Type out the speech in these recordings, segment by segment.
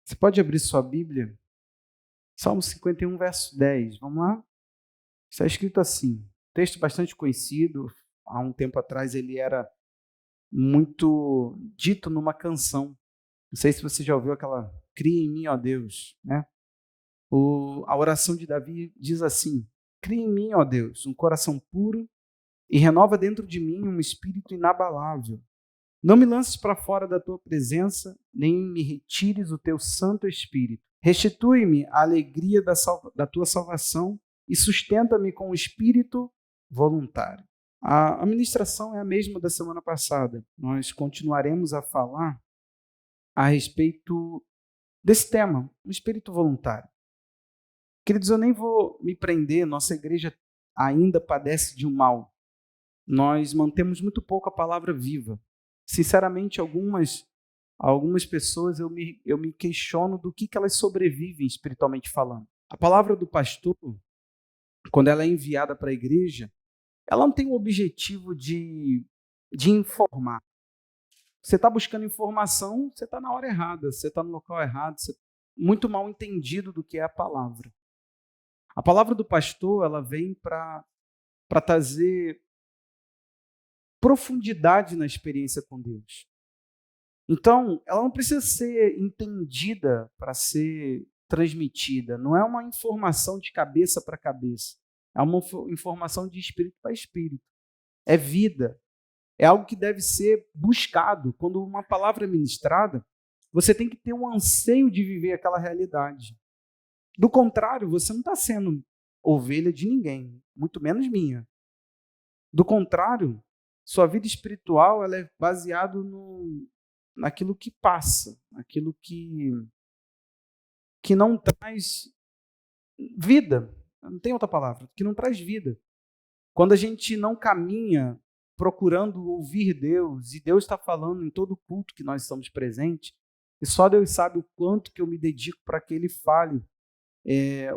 Você pode abrir sua Bíblia? Salmo 51, verso 10. Vamos lá? Está escrito assim. Texto bastante conhecido. Há um tempo atrás ele era muito dito numa canção. Não sei se você já ouviu aquela "Cria em mim, ó Deus", né? A oração de Davi diz assim: "Cria em mim, ó Deus, um coração puro e renova dentro de mim um espírito inabalável. Não me lances para fora da tua presença, nem me retires o teu Santo Espírito. Restitui-me a alegria da tua salvação e sustenta-me com o espírito voluntário." A ministração é a mesma da semana passada. Nós continuaremos a falar a respeito desse tema, o espírito voluntário. Queridos, eu nem vou me prender, nossa igreja ainda padece de um mal. Nós mantemos muito pouco a palavra viva. Sinceramente, algumas pessoas eu me questiono do que elas sobrevivem espiritualmente falando. A palavra do pastor, quando ela é enviada para a igreja, ela não tem o objetivo de informar. Você está buscando informação, você está na hora errada, você está no local errado, você muito mal entendido do que é a palavra. A palavra do pastor, ela vem para trazer profundidade na experiência com Deus. Então, ela não precisa ser entendida para ser transmitida. Não é uma informação de cabeça para cabeça. É uma informação de espírito para espírito. É vida. É algo que deve ser buscado. Quando uma palavra é ministrada, você tem que ter um anseio de viver aquela realidade. Do contrário, você não está sendo ovelha de ninguém, muito menos minha. Do contrário, sua vida espiritual ela é baseada naquilo que passa, naquilo que não traz vida. Não tem outra palavra, que não traz vida. Quando a gente não caminha procurando ouvir Deus, e Deus está falando em todo culto que nós estamos presentes, e só Deus sabe o quanto que eu me dedico para que Ele fale,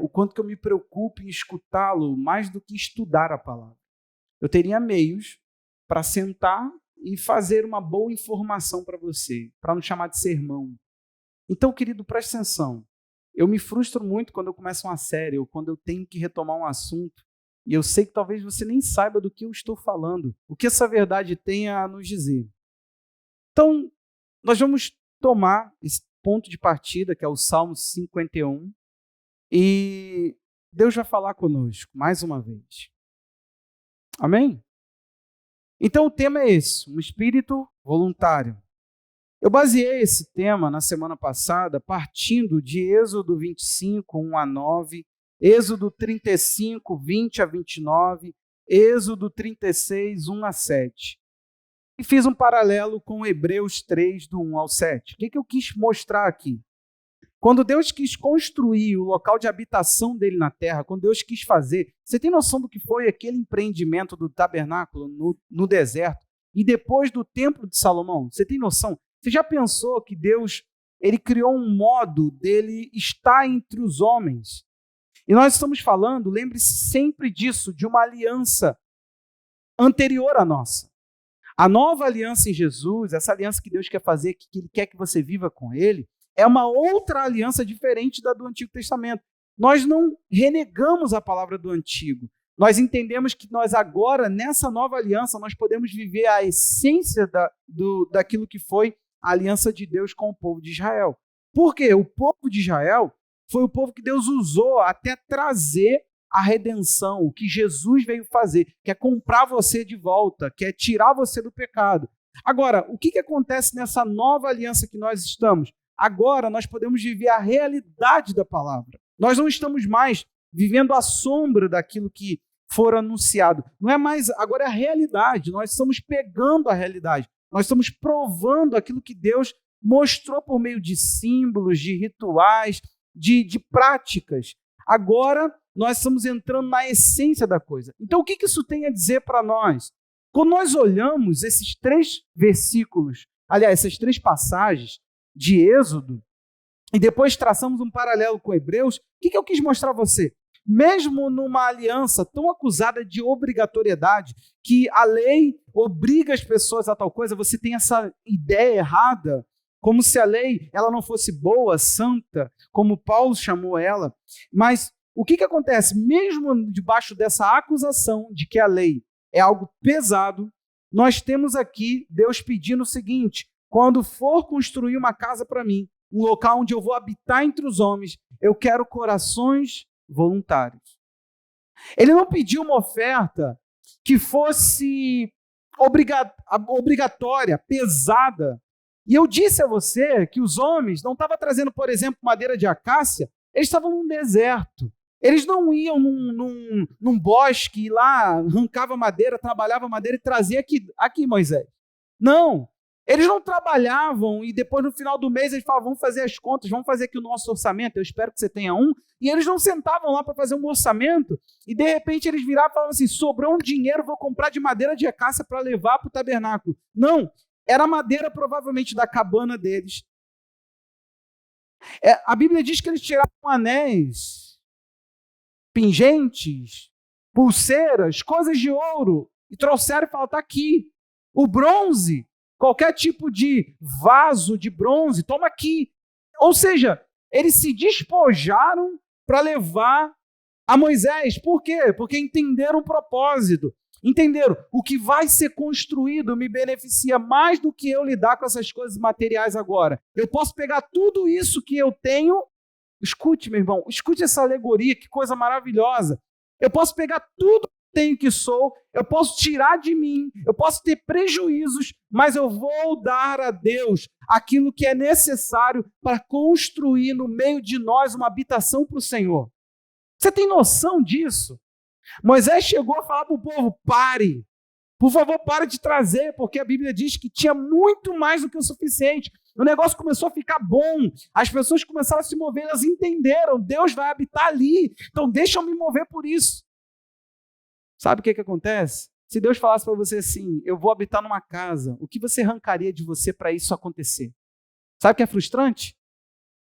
o quanto que eu me preocupo em escutá-lo, mais do que estudar a palavra. Eu teria meios para sentar e fazer uma boa informação para você, para não chamar de sermão. Então, querido, preste atenção. Eu me frustro muito quando eu começo uma série ou quando eu tenho que retomar um assunto e eu sei que talvez você nem saiba do que eu estou falando, o que essa verdade tem a nos dizer. Então, nós vamos tomar esse ponto de partida, que é o Salmo 51, e Deus vai falar conosco mais uma vez. Amém? Então o tema é esse, um espírito voluntário. Eu baseei esse tema na semana passada partindo de Êxodo 25, 1 a 9, Êxodo 35, 20 a 29, Êxodo 36, 1 a 7. E fiz um paralelo com Hebreus 3, do 1 ao 7. O que eu quis mostrar aqui? Quando Deus quis construir o local de habitação dele na terra, quando Deus quis fazer, você tem noção do que foi aquele empreendimento do tabernáculo no deserto e depois do templo de Salomão? Você tem noção? Você já pensou que Deus ele criou um modo dele estar entre os homens? E nós estamos falando, lembre-se sempre disso, de uma aliança anterior à nossa. A nova aliança em Jesus, essa aliança que Deus quer fazer, que Ele quer que você viva com Ele, é uma outra aliança diferente da do Antigo Testamento. Nós não renegamos a palavra do Antigo. Nós entendemos que nós agora, nessa nova aliança, nós podemos viver a essência daquilo que foi a aliança de Deus com o povo de Israel. Por quê? O povo de Israel foi o povo que Deus usou até trazer a redenção, o que Jesus veio fazer, que é comprar você de volta, que é tirar você do pecado. Agora, o que acontece nessa nova aliança que nós estamos? Agora nós podemos viver a realidade da palavra. Nós não estamos mais vivendo a sombra daquilo que for anunciado. Não é mais, agora é a realidade. Nós estamos pegando a realidade. Nós estamos provando aquilo que Deus mostrou por meio de símbolos, de rituais, de práticas. Agora nós estamos entrando na essência da coisa. Então o que isso tem a dizer para nós? Quando nós olhamos esses 3 versículos, aliás, essas 3 passagens de Êxodo, e depois traçamos um paralelo com Hebreus, o que eu quis mostrar a você? Mesmo numa aliança tão acusada de obrigatoriedade, que a lei obriga as pessoas a tal coisa, você tem essa ideia errada como se a lei ela não fosse boa, santa, como Paulo chamou ela. Mas o que acontece? Mesmo debaixo dessa acusação de que a lei é algo pesado, nós temos aqui Deus pedindo o seguinte: quando for construir uma casa para mim, um local onde eu vou habitar entre os homens, eu quero corações voluntários. Ele não pediu uma oferta que fosse obrigatória, pesada. E eu disse a você que os homens não estavam trazendo, por exemplo, madeira de acácia, eles estavam num deserto. Eles não iam num bosque e lá arrancava madeira, trabalhava madeira e trazia aqui, Moisés. Não, eles não trabalhavam e depois no final do mês eles falavam, vamos fazer as contas, vamos fazer aqui o nosso orçamento, eu espero que você tenha um. E eles não sentavam lá para fazer um orçamento e de repente eles viravam e falavam assim, sobrou um dinheiro, vou comprar de madeira de acácia para levar para o tabernáculo. Não, era madeira provavelmente da cabana deles. A Bíblia diz que eles tiravam anéis, pingentes, pulseiras, coisas de ouro, e trouxeram e falaram, está aqui. O bronze, qualquer tipo de vaso de bronze, toma aqui. Ou seja, eles se despojaram para levar a Moisés. Por quê? Porque entenderam o propósito. Entenderam, o que vai ser construído me beneficia mais do que eu lidar com essas coisas materiais agora. Eu posso pegar tudo isso que eu tenho. Escute, meu irmão, escute essa alegoria, que coisa maravilhosa. Eu posso pegar tudo que tenho que sou, eu posso tirar de mim, eu posso ter prejuízos, mas eu vou dar a Deus aquilo que é necessário para construir no meio de nós uma habitação para o Senhor. Você tem noção disso? Moisés chegou a falar para o povo, pare, por favor, pare de trazer, porque a Bíblia diz que tinha muito mais do que o suficiente. O negócio começou a ficar bom, as pessoas começaram a se mover, elas entenderam, Deus vai habitar ali, então deixa eu me mover por isso. Sabe o que acontece? Se Deus falasse para você assim, eu vou habitar numa casa, o que você arrancaria de você para isso acontecer? Sabe o que é frustrante?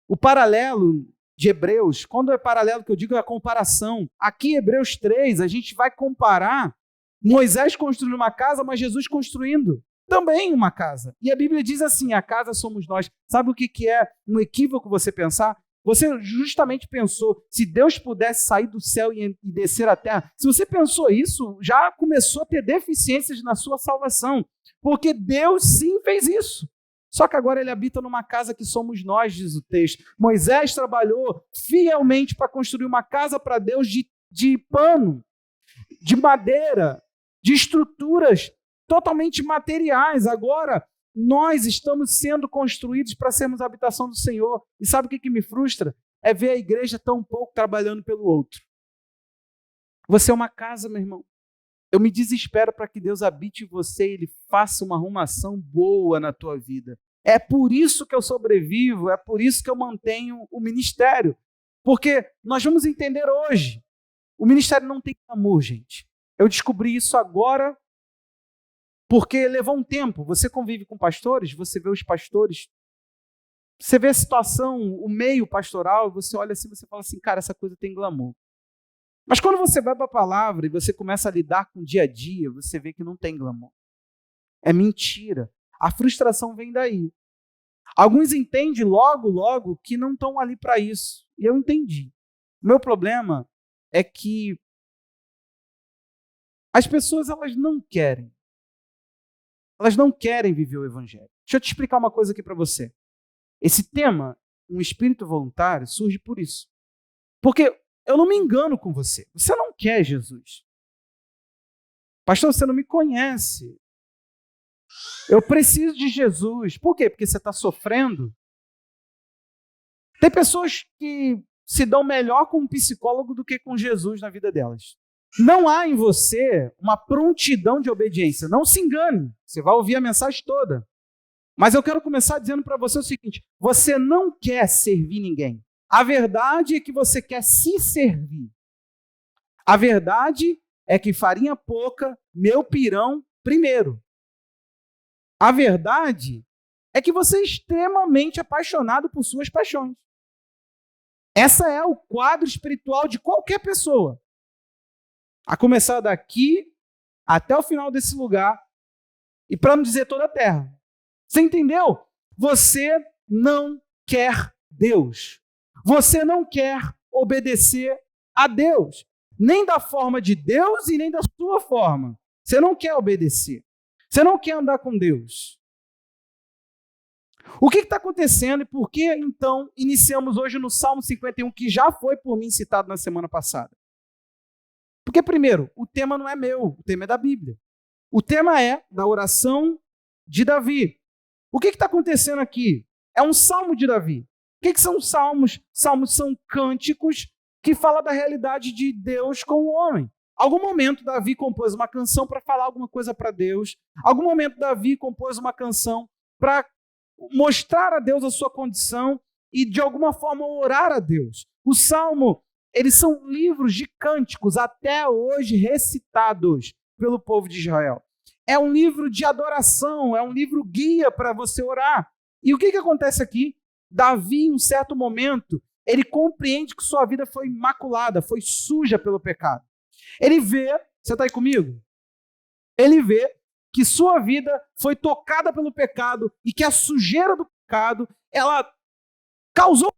O paralelo de Hebreus, quando é paralelo que eu digo é a comparação. Aqui em Hebreus 3, a gente vai comparar Moisés construindo uma casa, mas Jesus construindo também uma casa. E a Bíblia diz assim, a casa somos nós. Sabe o que é um equívoco você pensar? Você justamente pensou, se Deus pudesse sair do céu e descer à terra, se você pensou isso, já começou a ter deficiências na sua salvação, porque Deus sim fez isso. Só que agora ele habita numa casa que somos nós, diz o texto. Moisés trabalhou fielmente para construir uma casa para Deus de pano, de madeira, de estruturas totalmente materiais. Agora, nós estamos sendo construídos para sermos a habitação do Senhor. E sabe o que me frustra? É ver a igreja tão pouco trabalhando pelo outro. Você é uma casa, meu irmão. Eu me desespero para que Deus habite em você e Ele faça uma arrumação boa na tua vida. É por isso que eu sobrevivo, é por isso que eu mantenho o ministério. Porque nós vamos entender hoje, o ministério não tem amor, gente. Eu descobri isso agora, porque levou um tempo. Você convive com pastores, você vê os pastores, você vê a situação, o meio pastoral, você olha assim, você fala assim, cara, essa coisa tem glamour. Mas quando você vai para a palavra e você começa a lidar com o dia a dia, você vê que não tem glamour. É mentira. A frustração vem daí. Alguns entendem logo que não estão ali para isso. E eu entendi. O meu problema é que as pessoas elas não querem. Elas não querem viver o evangelho. Deixa eu te explicar uma coisa aqui para você. Esse tema, um espírito voluntário, surge por isso. Porque eu não me engano com você. Você não quer Jesus. Pastor, você não me conhece. Eu preciso de Jesus. Por quê? Porque você está sofrendo. Tem pessoas que se dão melhor com um psicólogo do que com Jesus na vida delas. Não há em você uma prontidão de obediência. Não se engane. Você vai ouvir a mensagem toda. Mas eu quero começar dizendo para você o seguinte. Você não quer servir ninguém. A verdade é que você quer se servir. A verdade é que farinha pouca, meu pirão primeiro. A verdade é que você é extremamente apaixonado por suas paixões. Essa é o quadro espiritual de qualquer pessoa. A começar daqui até o final desse lugar e para não dizer toda a terra. Você entendeu? Você não quer Deus. Você não quer obedecer a Deus, nem da forma de Deus e nem da sua forma. Você não quer obedecer. Você não quer andar com Deus. O que está acontecendo e por que, então, iniciamos hoje no Salmo 51, que já foi por mim citado na semana passada? Porque, primeiro, o tema não é meu, o tema é da Bíblia. O tema é da oração de Davi. O que está acontecendo aqui? É um salmo de Davi. O que são salmos? Salmos são cânticos que falam da realidade de Deus com o homem. Algum momento, Davi compôs uma canção para falar alguma coisa para Deus. Algum momento, Davi compôs uma canção para mostrar a Deus a sua condição e, de alguma forma, orar a Deus. O Salmo, eles são livros de cânticos até hoje recitados pelo povo de Israel. É um livro de adoração, é um livro guia para você orar. E o que acontece aqui? Davi, em um certo momento, ele compreende que sua vida foi maculada, foi suja pelo pecado. Ele vê, você está aí comigo? Ele vê que sua vida foi tocada pelo pecado e que a sujeira do pecado, ela causou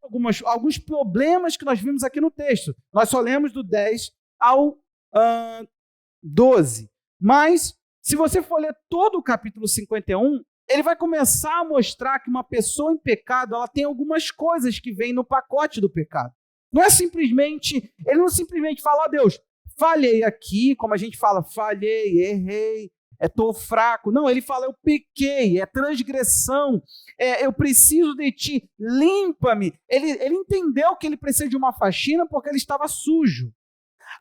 alguns problemas que nós vimos aqui no texto. Nós só lemos do 10 ao 12. Mas, se você for ler todo o capítulo 51, ele vai começar a mostrar que uma pessoa em pecado, ela tem algumas coisas que vêm no pacote do pecado. Não é simplesmente, ele não simplesmente fala, Deus, falhei aqui, como a gente fala, falhei, errei, estou fraco. Não, ele fala, eu pequei, é transgressão, eu preciso de ti, limpa-me. Ele entendeu que ele precisa de uma faxina porque ele estava sujo.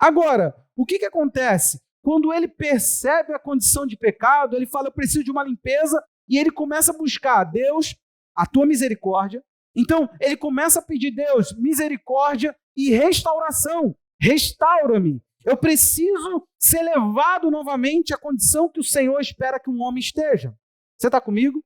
Agora, o que acontece? Quando ele percebe a condição de pecado, ele fala, eu preciso de uma limpeza, e ele começa a buscar, Deus, a tua misericórdia. Então, ele começa a pedir, Deus, misericórdia e restauração. Restaura-me. Eu preciso ser levado novamente à condição que o Senhor espera que um homem esteja. Você está comigo?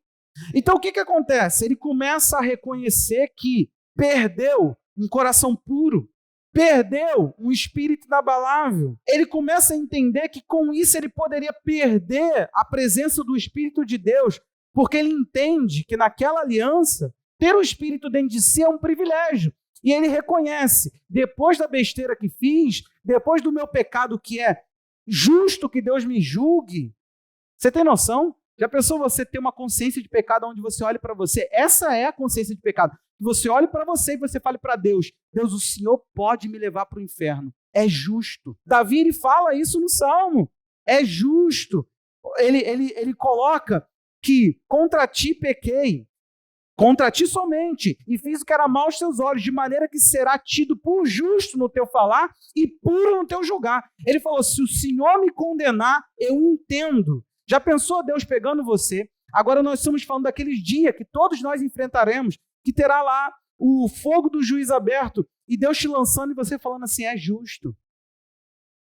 Então, o que acontece? Ele começa a reconhecer que perdeu um coração puro, perdeu um espírito inabalável. Ele começa a entender que com isso ele poderia perder a presença do Espírito de Deus, porque ele entende que naquela aliança, ter o Espírito dentro de si é um privilégio. E ele reconhece, depois da besteira que fiz, depois do meu pecado que é justo que Deus me julgue. Você tem noção? Já pensou você ter uma consciência de pecado onde você olha para você? Essa é a consciência de pecado. Você olhe para você e você fale para Deus, Deus, o Senhor pode me levar para o inferno. É justo. Davi, ele fala isso no Salmo. É justo. Ele coloca que contra ti pequei, contra ti somente, e fiz o que era mal aos teus olhos, de maneira que será tido por justo no teu falar e puro no teu julgar. Ele falou, se o Senhor me condenar, eu entendo. Já pensou Deus pegando você? Agora nós estamos falando daqueles dias que todos nós enfrentaremos, que terá lá o fogo do juiz aberto, e Deus te lançando e você falando assim, é justo.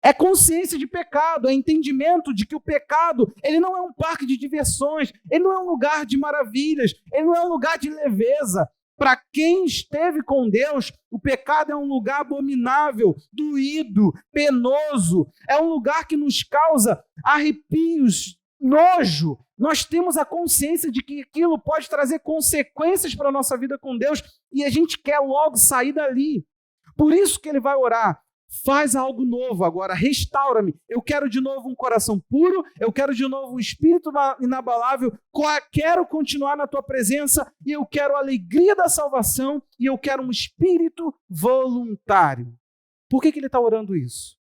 É consciência de pecado, é entendimento de que o pecado, ele não é um parque de diversões, ele não é um lugar de maravilhas, ele não é um lugar de leveza. Para quem esteve com Deus, o pecado é um lugar abominável, doído, penoso, é um lugar que nos causa arrepios, nojo. Nós temos a consciência de que aquilo pode trazer consequências para a nossa vida com Deus e a gente quer logo sair dali. Por isso que ele vai orar. Faz algo novo agora, restaura-me. Eu quero de novo um coração puro, eu quero de novo um espírito inabalável, quero continuar na tua presença e eu quero a alegria da salvação e eu quero um espírito voluntário. Por que ele está orando isso?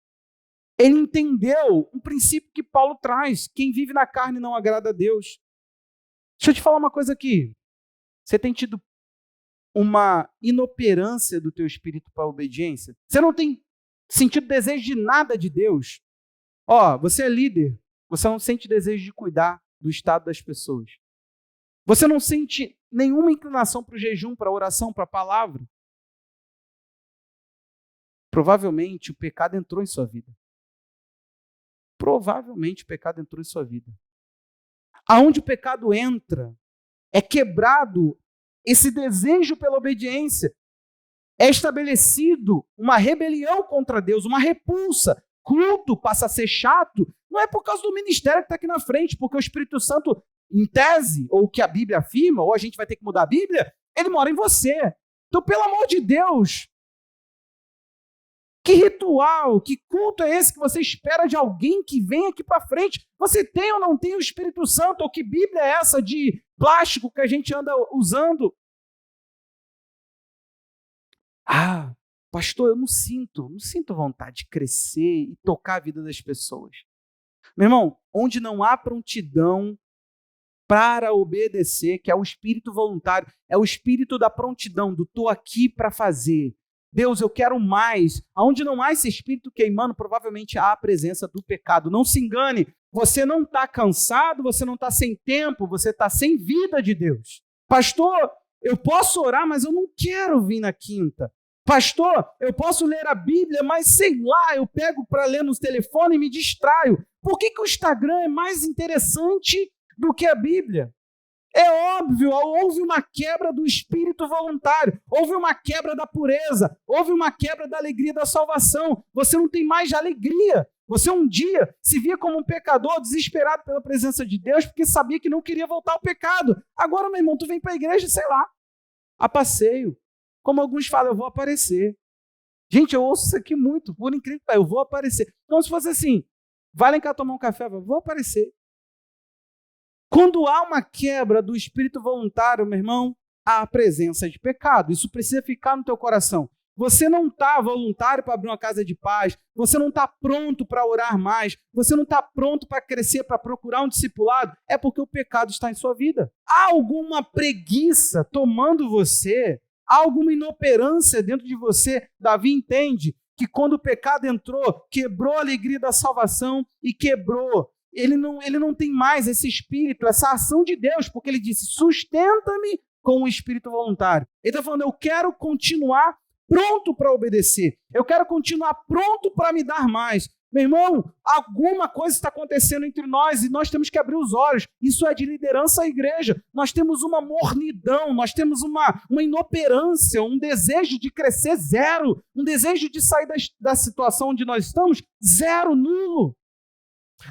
Ele entendeu um princípio que Paulo traz, quem vive na carne não agrada a Deus. Deixa eu te falar uma coisa aqui. Você tem tido uma inoperância do teu espírito para a obediência? Você não tem sentido desejo de nada de Deus? Você é líder, você não sente desejo de cuidar do estado das pessoas. Você não sente nenhuma inclinação para o jejum, para a oração, para a palavra. Provavelmente o pecado entrou em sua vida. Provavelmente o pecado entrou em sua vida. Aonde o pecado entra, é quebrado esse desejo pela obediência. É estabelecido uma rebelião contra Deus, uma repulsa. Culto passa a ser chato, não é por causa do ministério que está aqui na frente, porque o Espírito Santo, em tese, ou o que a Bíblia afirma, ou a gente vai ter que mudar a Bíblia, Ele mora em você. Então, pelo amor de Deus, que ritual, que culto é esse que você espera de alguém que vem aqui para frente? Você tem ou não tem o Espírito Santo? Ou que Bíblia é essa de plástico que a gente anda usando? Ah, pastor, eu não sinto vontade de crescer e tocar a vida das pessoas. Meu irmão, onde não há prontidão para obedecer, que é o espírito voluntário, é o espírito da prontidão, do estou aqui para fazer. Deus, eu quero mais. Aonde não há esse espírito queimando, provavelmente há a presença do pecado. Não se engane, você não está cansado, você não está sem tempo, você está sem vida de Deus. Pastor, eu posso orar, mas eu não quero vir na quinta. Pastor, eu posso ler a Bíblia, mas sei lá, eu pego para ler no telefone e me distraio. Por que o Instagram é mais interessante do que a Bíblia? É óbvio, houve uma quebra do espírito voluntário, houve uma quebra da pureza, houve uma quebra da alegria da salvação. Você não tem mais alegria. Você um dia se via como um pecador desesperado pela presença de Deus porque sabia que não queria voltar ao pecado. Agora, meu irmão, tu vem para a igreja, sei lá, a passeio. Como alguns falam, eu vou aparecer. Gente, eu ouço isso aqui muito, por incrível que pareça, eu vou aparecer. Então, se fosse assim, vai lá em casa tomar um café, eu vou aparecer. Quando há uma quebra do espírito voluntário, meu irmão, há a presença de pecado. Isso precisa ficar no teu coração. Você não está voluntário para abrir uma casa de paz, você não está pronto para orar mais, você não está pronto para crescer, para procurar um discipulado, é porque o pecado está em sua vida. Há alguma preguiça tomando você, há alguma inoperância dentro de você. Davi entende que quando o pecado entrou, quebrou a alegria da salvação e quebrou. Ele não tem mais esse espírito, essa ação de Deus, porque ele disse, sustenta-me com o espírito voluntário. Ele está falando, eu quero continuar pronto para obedecer, eu quero continuar pronto para me dar mais. Meu irmão, alguma coisa está acontecendo entre nós e nós temos que abrir os olhos. Isso é de liderança à igreja. Nós temos uma mornidão, nós temos uma inoperância, um desejo de crescer zero, um desejo de sair da situação onde nós estamos zero, nulo.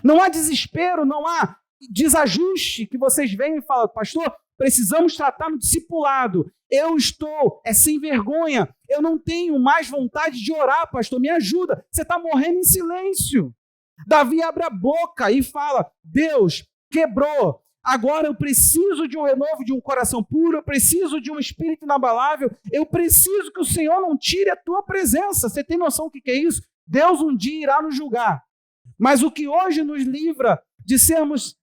Não há desespero, não há desajuste que vocês vêm e falam, pastor, precisamos tratar no discipulado. Eu estou sem vergonha, eu não tenho mais vontade de orar, pastor, me ajuda. Você está morrendo em silêncio. Davi abre a boca e fala, Deus, quebrou. Agora eu preciso de um renovo, de um coração puro, eu preciso de um espírito inabalável, eu preciso que o Senhor não tire a tua presença. Você tem noção do que é isso? Deus um dia irá nos julgar. Mas o que hoje nos livra de sermos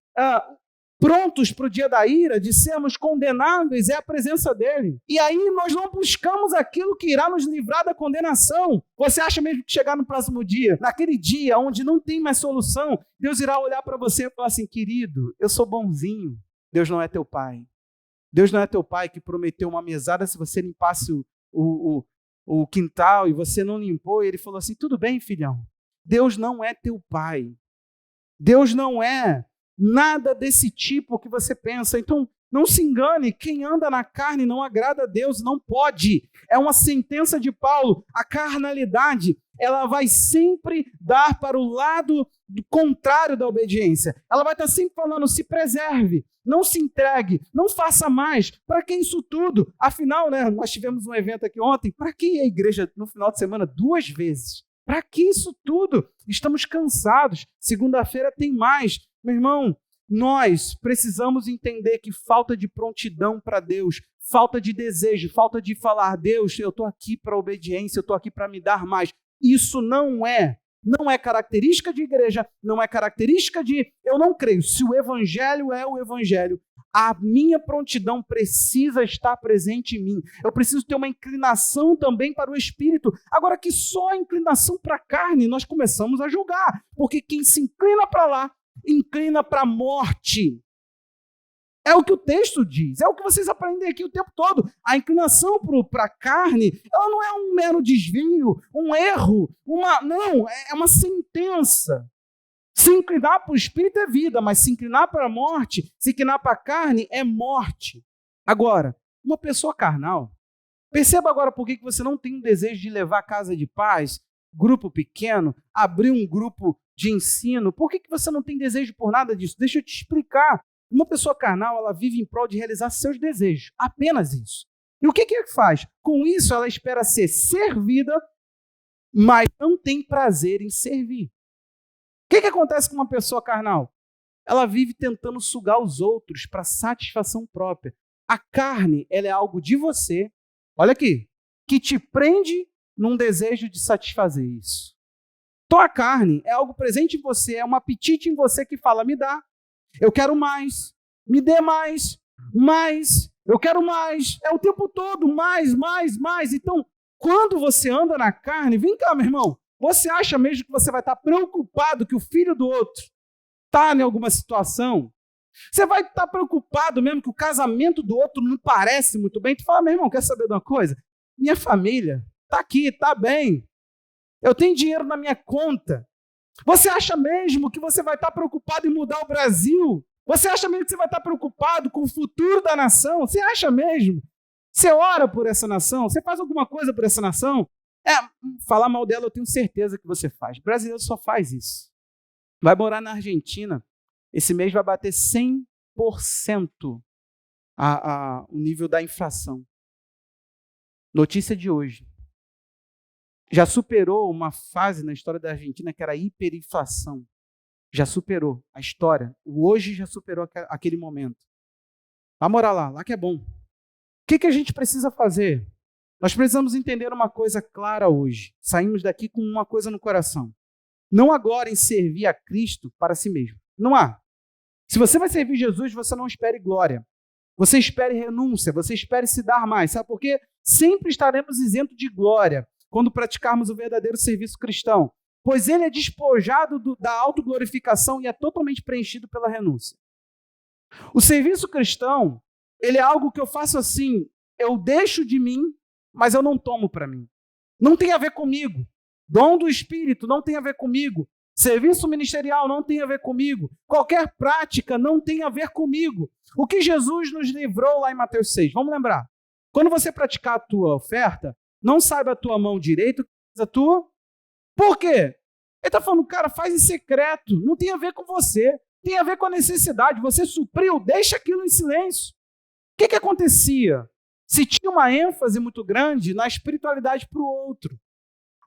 prontos para o dia da ira, de sermos condenáveis, é a presença dele. E aí nós não buscamos aquilo que irá nos livrar da condenação. Você acha mesmo que chegar no próximo dia, naquele dia onde não tem mais solução, Deus irá olhar para você e falar assim, querido, eu sou bonzinho. Deus não é teu pai. Deus não é teu pai que prometeu uma mesada se você limpasse o quintal e você não limpou. E ele falou assim, tudo bem, filhão. Deus não é teu pai. Deus não é nada desse tipo que você pensa. Então, não se engane, quem anda na carne não agrada a Deus, não pode. É uma sentença de Paulo. A carnalidade, ela vai sempre dar para o lado contrário da obediência. Ela vai estar sempre falando, se preserve, não se entregue, não faça mais. Para que isso tudo? Afinal, nós tivemos um evento aqui ontem. Para que ir à igreja no final de semana 2 vezes? Para que isso tudo? Estamos cansados. Segunda-feira tem mais. Meu irmão, nós precisamos entender que falta de prontidão para Deus, falta de desejo, falta de falar, Deus, eu estou aqui para obediência, eu estou aqui para me dar mais. Isso não é característica de igreja, não é característica de eu não creio. Se o evangelho é o evangelho, a minha prontidão precisa estar presente em mim. Eu preciso ter uma inclinação também para o Espírito. Agora que só a inclinação para a carne, nós começamos a julgar. Porque quem se inclina para lá, inclina para a morte. É o que o texto diz, é o que vocês aprendem aqui o tempo todo. A inclinação para a carne, ela não é um mero desvio, um erro, não, é uma sentença. Se inclinar para o espírito é vida, mas se inclinar para a morte, se inclinar para a carne é morte. Agora, uma pessoa carnal, perceba agora por que você não tem um desejo de levar a casa de paz, grupo pequeno, abrir um grupo de ensino. Por que você não tem desejo por nada disso? Deixa eu te explicar. Uma pessoa carnal, ela vive em prol de realizar seus desejos, apenas isso. E o que que faz? Com isso, ela espera ser servida, mas não tem prazer em servir. O que que acontece com uma pessoa carnal? Ela vive tentando sugar os outros para satisfação própria. A carne, ela é algo de você, olha aqui, que te prende num desejo de satisfazer isso. Então a carne é algo presente em você, é um apetite em você que fala, me dá, eu quero mais, me dê mais, eu quero mais, é o tempo todo, mais. Então, quando você anda na carne, vem cá, meu irmão, você acha mesmo que você vai estar preocupado que o filho do outro está em alguma situação? Você vai estar preocupado mesmo que o casamento do outro não parece muito bem? Tu fala, meu irmão, quer saber de uma coisa? Minha família está aqui, está bem. Eu tenho dinheiro na minha conta. Você acha mesmo que você vai estar preocupado em mudar o Brasil? Você acha mesmo que você vai estar preocupado com o futuro da nação? Você acha mesmo? Você ora por essa nação? Você faz alguma coisa por essa nação? Falar mal dela eu tenho certeza que você faz. O brasileiro só faz isso. Vai morar na Argentina, esse mês vai bater 100% o nível da inflação. Notícia de hoje. Já superou uma fase na história da Argentina que era a hiperinflação. Já superou a história. O hoje já superou aquele momento. Vai morar lá que é bom. O que a gente precisa fazer? Nós precisamos entender uma coisa clara hoje. Saímos daqui com uma coisa no coração. Não agora em servir a Cristo para si mesmo. Não há. Se você vai servir Jesus, você não espere glória. Você espere renúncia, você espere se dar mais. Sabe por quê? Sempre estaremos isentos de glória quando praticarmos o verdadeiro serviço cristão, pois ele é despojado da autoglorificação e é totalmente preenchido pela renúncia. O serviço cristão, ele é algo que eu faço assim, eu deixo de mim, mas eu não tomo para mim. Não tem a ver comigo. Dom do Espírito não tem a ver comigo. Serviço ministerial não tem a ver comigo. Qualquer prática não tem a ver comigo. O que Jesus nos livrou lá em Mateus 6, vamos lembrar. Quando você praticar a tua oferta, não saiba a tua mão direita, a tua. Por quê? Ele está falando, cara, faz em secreto. Não tem a ver com você. Tem a ver com a necessidade. Você supriu, deixa aquilo em silêncio. O que acontecia? Se tinha uma ênfase muito grande na espiritualidade para o outro.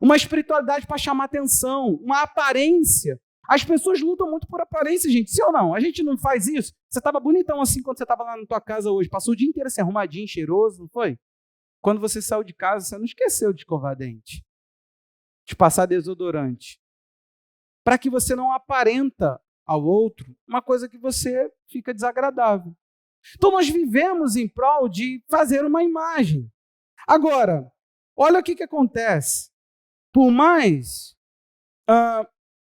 Uma espiritualidade para chamar atenção, uma aparência. As pessoas lutam muito por aparência, gente. Sim ou não? A gente não faz isso. Você estava bonitão assim quando você estava lá na tua casa hoje. Passou o dia inteiro assim, arrumadinho, cheiroso, não foi? Quando você saiu de casa, você não esqueceu de escovar dente, de passar desodorante. Para que você não aparenta ao outro uma coisa que você fica desagradável. Então nós vivemos em prol de fazer uma imagem. Agora, olha o que acontece. Por mais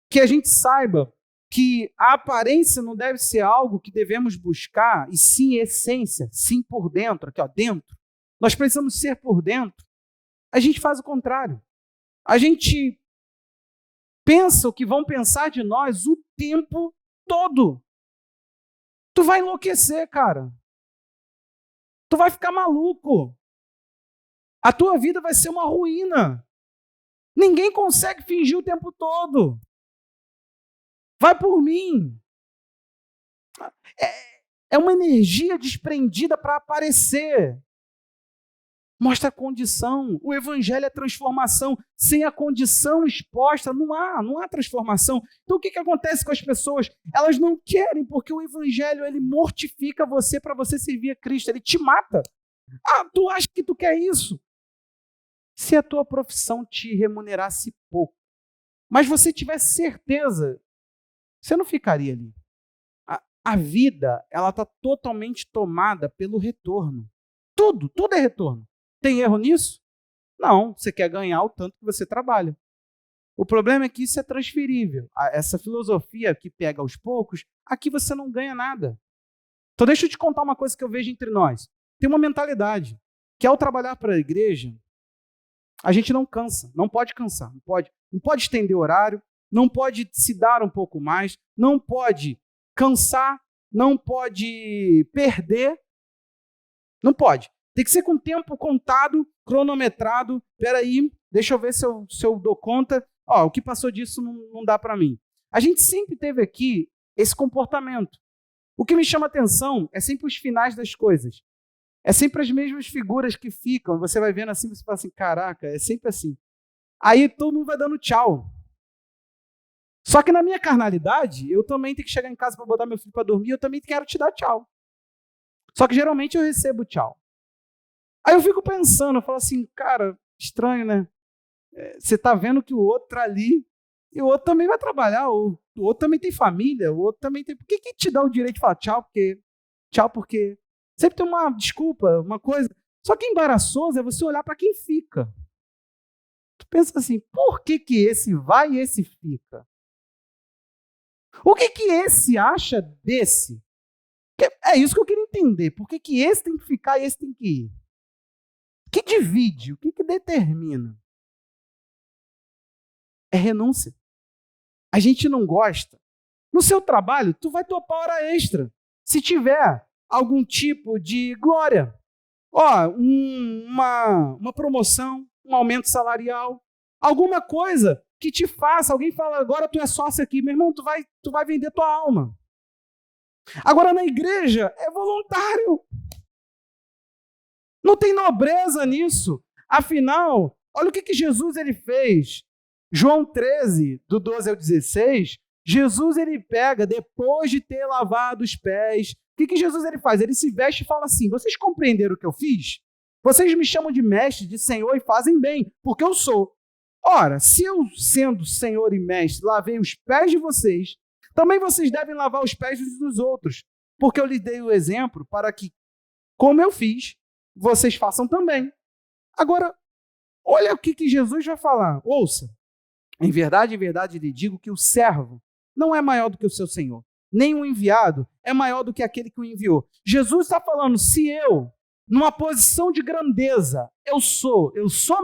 que a gente saiba que a aparência não deve ser algo que devemos buscar, e sim essência, sim por dentro, aqui ó, dentro. Nós precisamos ser por dentro. A gente faz o contrário. A gente pensa o que vão pensar de nós o tempo todo. Tu vai enlouquecer, cara. Tu vai ficar maluco. A tua vida vai ser uma ruína. Ninguém consegue fingir o tempo todo. Vai por mim. É uma energia desprendida para aparecer. Mostra a condição. O evangelho é transformação. Sem a condição exposta, não há transformação. Então o que acontece com as pessoas? Elas não querem, porque o evangelho ele mortifica você para você servir a Cristo. Ele te mata. Tu acha que tu quer isso? Se a tua profissão te remunerasse pouco, mas você tivesse certeza, você não ficaria ali. A vida, ela está totalmente tomada pelo retorno. Tudo é retorno. Tem erro nisso? Não, você quer ganhar o tanto que você trabalha. O problema é que isso é transferível. Essa filosofia que pega aos poucos, aqui você não ganha nada. Então deixa eu te contar uma coisa que eu vejo entre nós. Tem uma mentalidade que ao trabalhar para a igreja, a gente não cansa, não pode cansar, não pode estender horário, não pode se dar um pouco mais, não pode cansar, não pode perder, não pode. Tem que ser com tempo contado, cronometrado. Peraí, deixa eu ver se eu dou conta. O que passou disso não dá para mim. A gente sempre teve aqui esse comportamento. O que me chama atenção é sempre os finais das coisas. É sempre as mesmas figuras que ficam. Você vai vendo assim, você fala assim, caraca, é sempre assim. Aí todo mundo vai dando tchau. Só que na minha carnalidade, eu também tenho que chegar em casa para botar meu filho para dormir, eu também quero te dar tchau. Só que geralmente eu recebo tchau. Aí eu fico pensando, eu falo assim, cara, estranho, né? Você está vendo que o outro está ali, e o outro também vai trabalhar, o outro também tem família, o outro também tem... Por que te dá o direito de falar tchau porque... Tchau porque... Sempre tem uma desculpa, uma coisa. Só que embaraçoso é você olhar para quem fica. Tu pensa assim, por que esse vai e esse fica? O que esse acha desse? É isso que eu queria entender. Por que esse tem que ficar e esse tem que ir? O que divide? O que determina? É renúncia. A gente não gosta. No seu trabalho, tu vai topar hora extra. Se tiver algum tipo de glória. Ó, uma promoção, um aumento salarial, alguma coisa que te faça, alguém fala, agora tu é sócio aqui, meu irmão, tu vai vender tua alma. Agora na igreja é voluntário. Não tem nobreza nisso. Afinal, olha o que Jesus ele fez. João 13, do 12 ao 16, Jesus ele pega, depois de ter lavado os pés, o que Jesus ele faz? Ele se veste e fala assim, vocês compreenderam o que eu fiz? Vocês me chamam de mestre, de senhor e fazem bem, porque eu sou. Ora, se eu, sendo senhor e mestre, lavei os pés de vocês, também vocês devem lavar os pés dos outros, porque eu lhes dei o exemplo para que, como eu fiz, vocês façam também. Agora, olha o que Jesus vai falar. Ouça, em verdade, lhe digo que o servo não é maior do que o seu senhor, nem o enviado é maior do que aquele que o enviou. Jesus está falando, se eu, numa posição de grandeza, eu sou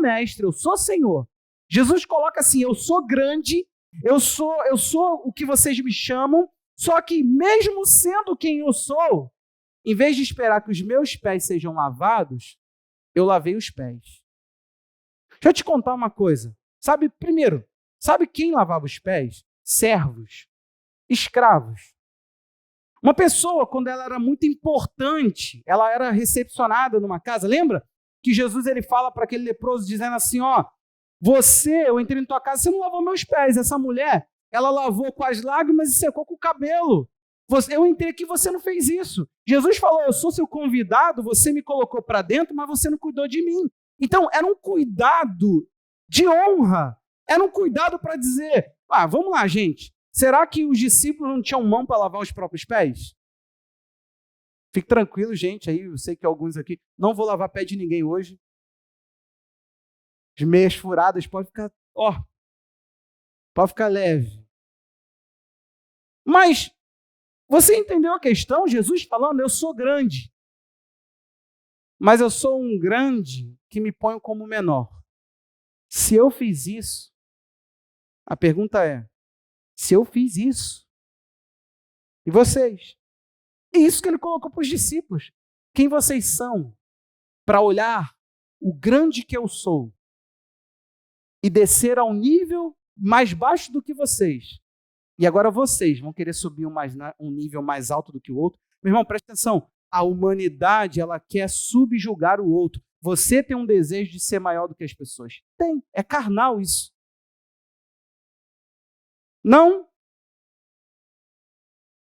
mestre, eu sou senhor. Jesus coloca assim, eu sou grande, eu sou o que vocês me chamam, só que mesmo sendo quem eu sou, em vez de esperar que os meus pés sejam lavados, eu lavei os pés. Deixa eu te contar uma coisa. Sabe quem lavava os pés? Servos, escravos. Uma pessoa, quando ela era muito importante, ela era recepcionada numa casa. Lembra que Jesus ele fala para aquele leproso, dizendo assim, ó, eu entrei em tua casa, você não lavou meus pés. Essa mulher, ela lavou com as lágrimas e secou com o cabelo. Eu entrei aqui, você não fez isso. Jesus falou, eu sou seu convidado, você me colocou para dentro, mas você não cuidou de mim. Então, era um cuidado de honra. Era um cuidado para dizer, vamos lá, gente. Será que os discípulos não tinham mão para lavar os próprios pés? Fique tranquilo, gente, aí eu sei que alguns aqui, não vou lavar pé de ninguém hoje. As meias furadas, pode ficar leve. Mas, você entendeu a questão? Jesus falando, eu sou grande, mas eu sou um grande que me ponho como menor. Se eu fiz isso, a pergunta é, se eu fiz isso, e vocês? É isso que ele colocou para os discípulos. Quem vocês são para olhar o grande que eu sou e descer ao nível mais baixo do que vocês? E agora vocês vão querer subir um nível mais alto do que o outro? Meu irmão, presta atenção. A humanidade, ela quer subjugar o outro. Você tem um desejo de ser maior do que as pessoas? Tem. É carnal isso. Não.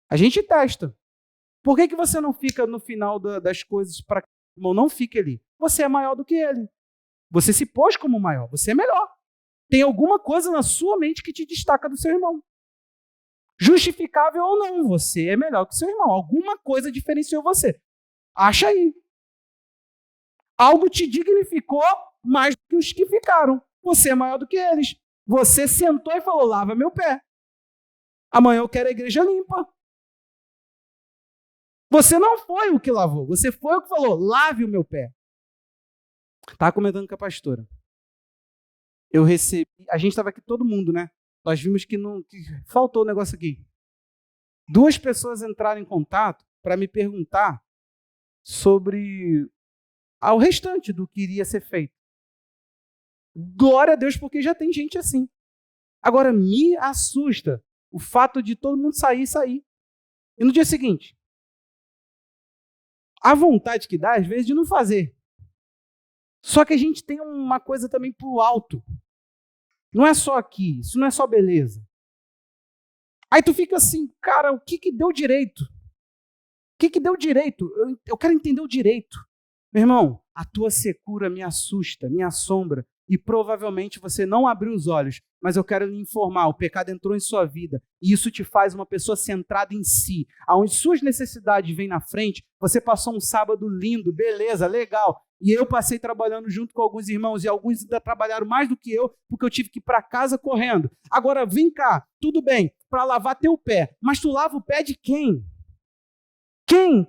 A gente testa. Por que você não fica no final das coisas para que o irmão não fique ali? Você é maior do que ele. Você se pôs como maior. Você é melhor. Tem alguma coisa na sua mente que te destaca do seu irmão. Justificável ou não, você é melhor que o seu irmão. Alguma coisa diferenciou você. Acha aí. Algo te dignificou mais do que os que ficaram. Você é maior do que eles. Você sentou e falou, lava meu pé. Amanhã eu quero a igreja limpa. Você não foi o que lavou. Você foi o que falou, lave o meu pé. Estava comentando com a pastora. Eu recebi... A gente estava aqui todo mundo, né? Nós vimos que faltou um negócio aqui. 2 pessoas entraram em contato para me perguntar sobre o restante do que iria ser feito. Glória a Deus, porque já tem gente assim. Agora, me assusta o fato de todo mundo sair. E no dia seguinte, a vontade que dá, às vezes, de não fazer. Só que a gente tem uma coisa também pro alto. Não é só aqui, isso não é só beleza. Aí tu fica assim, cara, o que deu direito? O que deu direito? Eu quero entender o direito. Meu irmão, a tua secura me assusta, me assombra, e provavelmente você não abriu os olhos, mas eu quero lhe informar, o pecado entrou em sua vida, e isso te faz uma pessoa centrada em si, aonde suas necessidades vêm na frente. Você passou um sábado lindo, beleza, legal, e eu passei trabalhando junto com alguns irmãos, e alguns ainda trabalharam mais do que eu, porque eu tive que ir para casa correndo. Agora, vem cá, tudo bem, para lavar teu pé, mas tu lava o pé de quem?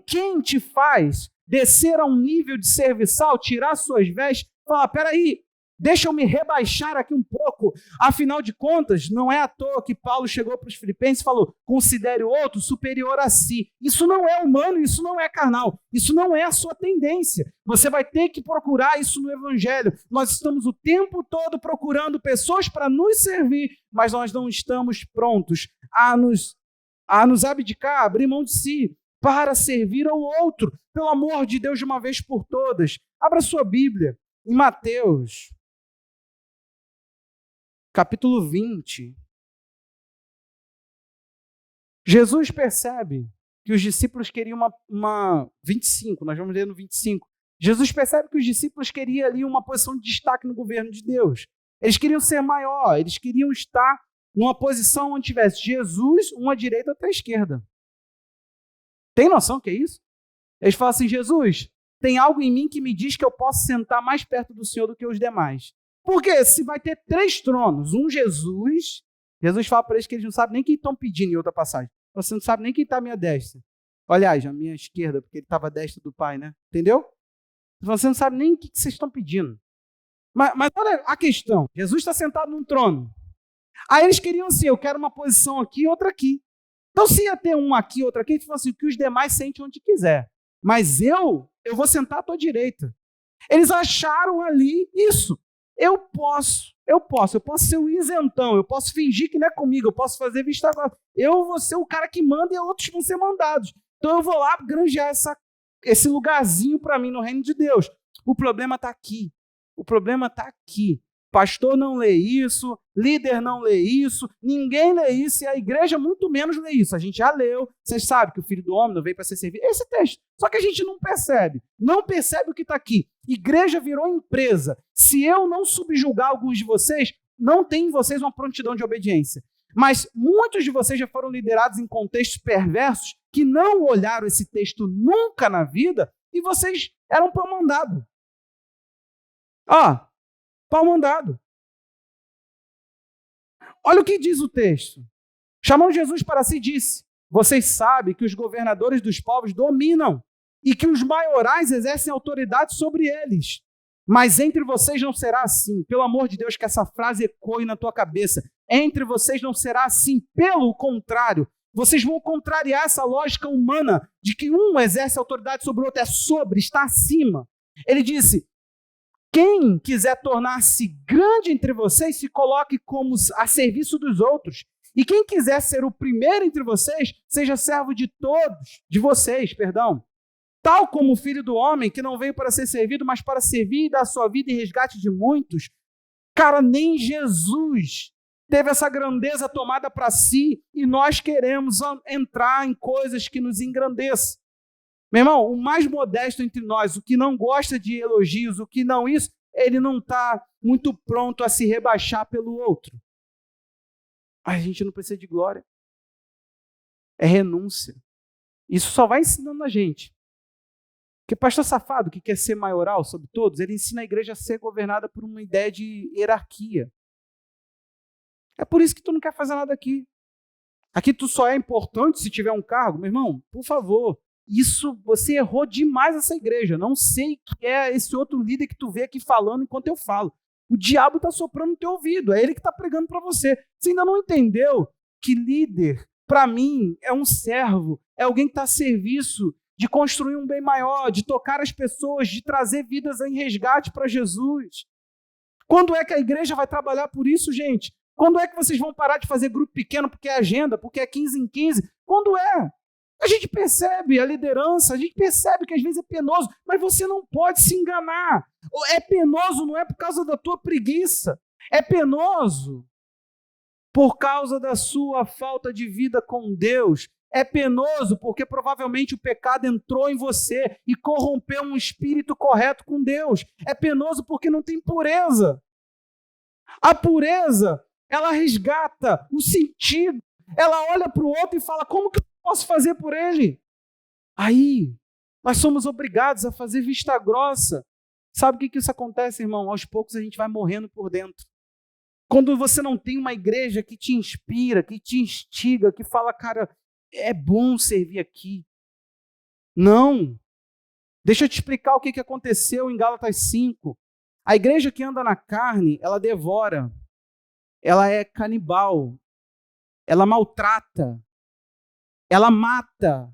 Quem te faz descer a um nível de serviçal, tirar suas vestes, falar, peraí, deixa eu me rebaixar aqui um pouco. Afinal de contas, não é à toa que Paulo chegou para os Filipenses e falou, considere o outro superior a si. Isso não é humano, isso não é carnal, isso não é a sua tendência. Você vai ter que procurar isso no Evangelho. Nós estamos o tempo todo procurando pessoas para nos servir, mas nós não estamos prontos a nos abdicar, abrir mão de si, para servir ao outro. Pelo amor de Deus, de uma vez por todas. Abra sua Bíblia em Mateus, capítulo 20. Jesus percebe que os discípulos queriam uma 25, nós vamos ler no 25. Jesus percebe que os discípulos queriam ali uma posição de destaque no governo de Deus. Eles queriam ser maior, eles queriam estar numa posição onde tivesse Jesus, uma à direita e outra à esquerda. Tem noção que é isso? Eles falam assim, Jesus, tem algo em mim que me diz que eu posso sentar mais perto do Senhor do que os demais. Porque se vai ter 3 tronos, Jesus fala para eles que eles não sabem nem quem estão pedindo em outra passagem. Você não sabe nem quem está à minha destra. Aliás, à minha esquerda, porque ele estava à destra do Pai, né? Entendeu? Você não sabe nem o que vocês estão pedindo. Mas olha a questão, Jesus está sentado num trono. Aí eles queriam assim, eu quero uma posição aqui e outra aqui. Então, se ia ter um aqui, outro aqui, a gente fala assim, que os demais sentem onde quiser. Mas eu vou sentar à tua direita. Eles acharam ali isso. Eu posso ser o isentão, eu posso fingir que não é comigo, eu posso fazer vista grossa. Eu vou ser o cara que manda e outros vão ser mandados. Então, eu vou lá granjear esse lugarzinho para mim no reino de Deus. O problema está aqui. Pastor não lê isso, líder não lê isso, ninguém lê isso e a igreja muito menos lê isso. A gente já leu, vocês sabem que o Filho do Homem não veio para ser servido. Esse texto. Só que a gente não percebe o que está aqui. Igreja virou empresa. Se eu não subjugar alguns de vocês, não tem em vocês uma prontidão de obediência. Mas muitos de vocês já foram liderados em contextos perversos que não olharam esse texto nunca na vida e vocês eram pau mandado. Pau mandado. Olha o que diz o texto. Chamando Jesus para si, disse, vocês sabem que os governadores dos povos dominam e que os maiorais exercem autoridade sobre eles. Mas entre vocês não será assim. Pelo amor de Deus, que essa frase ecoe na tua cabeça. Entre vocês não será assim. Pelo contrário, vocês vão contrariar essa lógica humana de que um exerce autoridade sobre o outro. É sobre, está acima. Ele disse, quem quiser tornar-se grande entre vocês, se coloque como a serviço dos outros. E quem quiser ser o primeiro entre vocês, seja servo de vocês. Tal como o Filho do Homem, que não veio para ser servido, mas para servir e dar sua vida em resgate de muitos. Cara, nem Jesus teve essa grandeza tomada para si e nós queremos entrar em coisas que nos engrandeçam. Meu irmão, o mais modesto entre nós, o que não gosta de elogios, o que não isso, ele não está muito pronto a se rebaixar pelo outro. A gente não precisa de glória. É renúncia. Isso só vai ensinando a gente. Porque pastor safado que quer ser maioral sobre todos, ele ensina a igreja a ser governada por uma ideia de hierarquia. É por isso que tu não quer fazer nada aqui. Aqui tu só é importante se tiver um cargo. Meu irmão, por favor, isso, você errou demais essa igreja. Não sei que é esse outro líder que tu vê aqui falando enquanto eu falo. O diabo está soprando no teu ouvido, é ele que está pregando para você. Você ainda não entendeu que líder, para mim, é um servo, é alguém que está a serviço de construir um bem maior, de tocar as pessoas, de trazer vidas em resgate para Jesus. Quando é que a igreja vai trabalhar por isso, gente? Quando é que vocês vão parar de fazer grupo pequeno porque é agenda, porque é 15 em 15? Quando é? A gente percebe a liderança, a gente percebe que às vezes é penoso, mas você não pode se enganar. É penoso não é por causa da tua preguiça, é penoso por causa da sua falta de vida com Deus. É penoso porque provavelmente o pecado entrou em você e corrompeu um espírito correto com Deus. É penoso porque não tem pureza. A pureza, ela resgata o sentido. Ela olha para o outro e fala, como que eu posso fazer por ele? Aí, nós somos obrigados a fazer vista grossa. Sabe o que isso acontece, irmão? Aos poucos a gente vai morrendo por dentro. Quando você não tem uma igreja que te inspira, que te instiga, que fala, cara, é bom servir aqui. Não. Deixa eu te explicar o que aconteceu em Gálatas 5. A igreja que anda na carne, ela devora. Ela é canibal. Ela maltrata. Ela mata.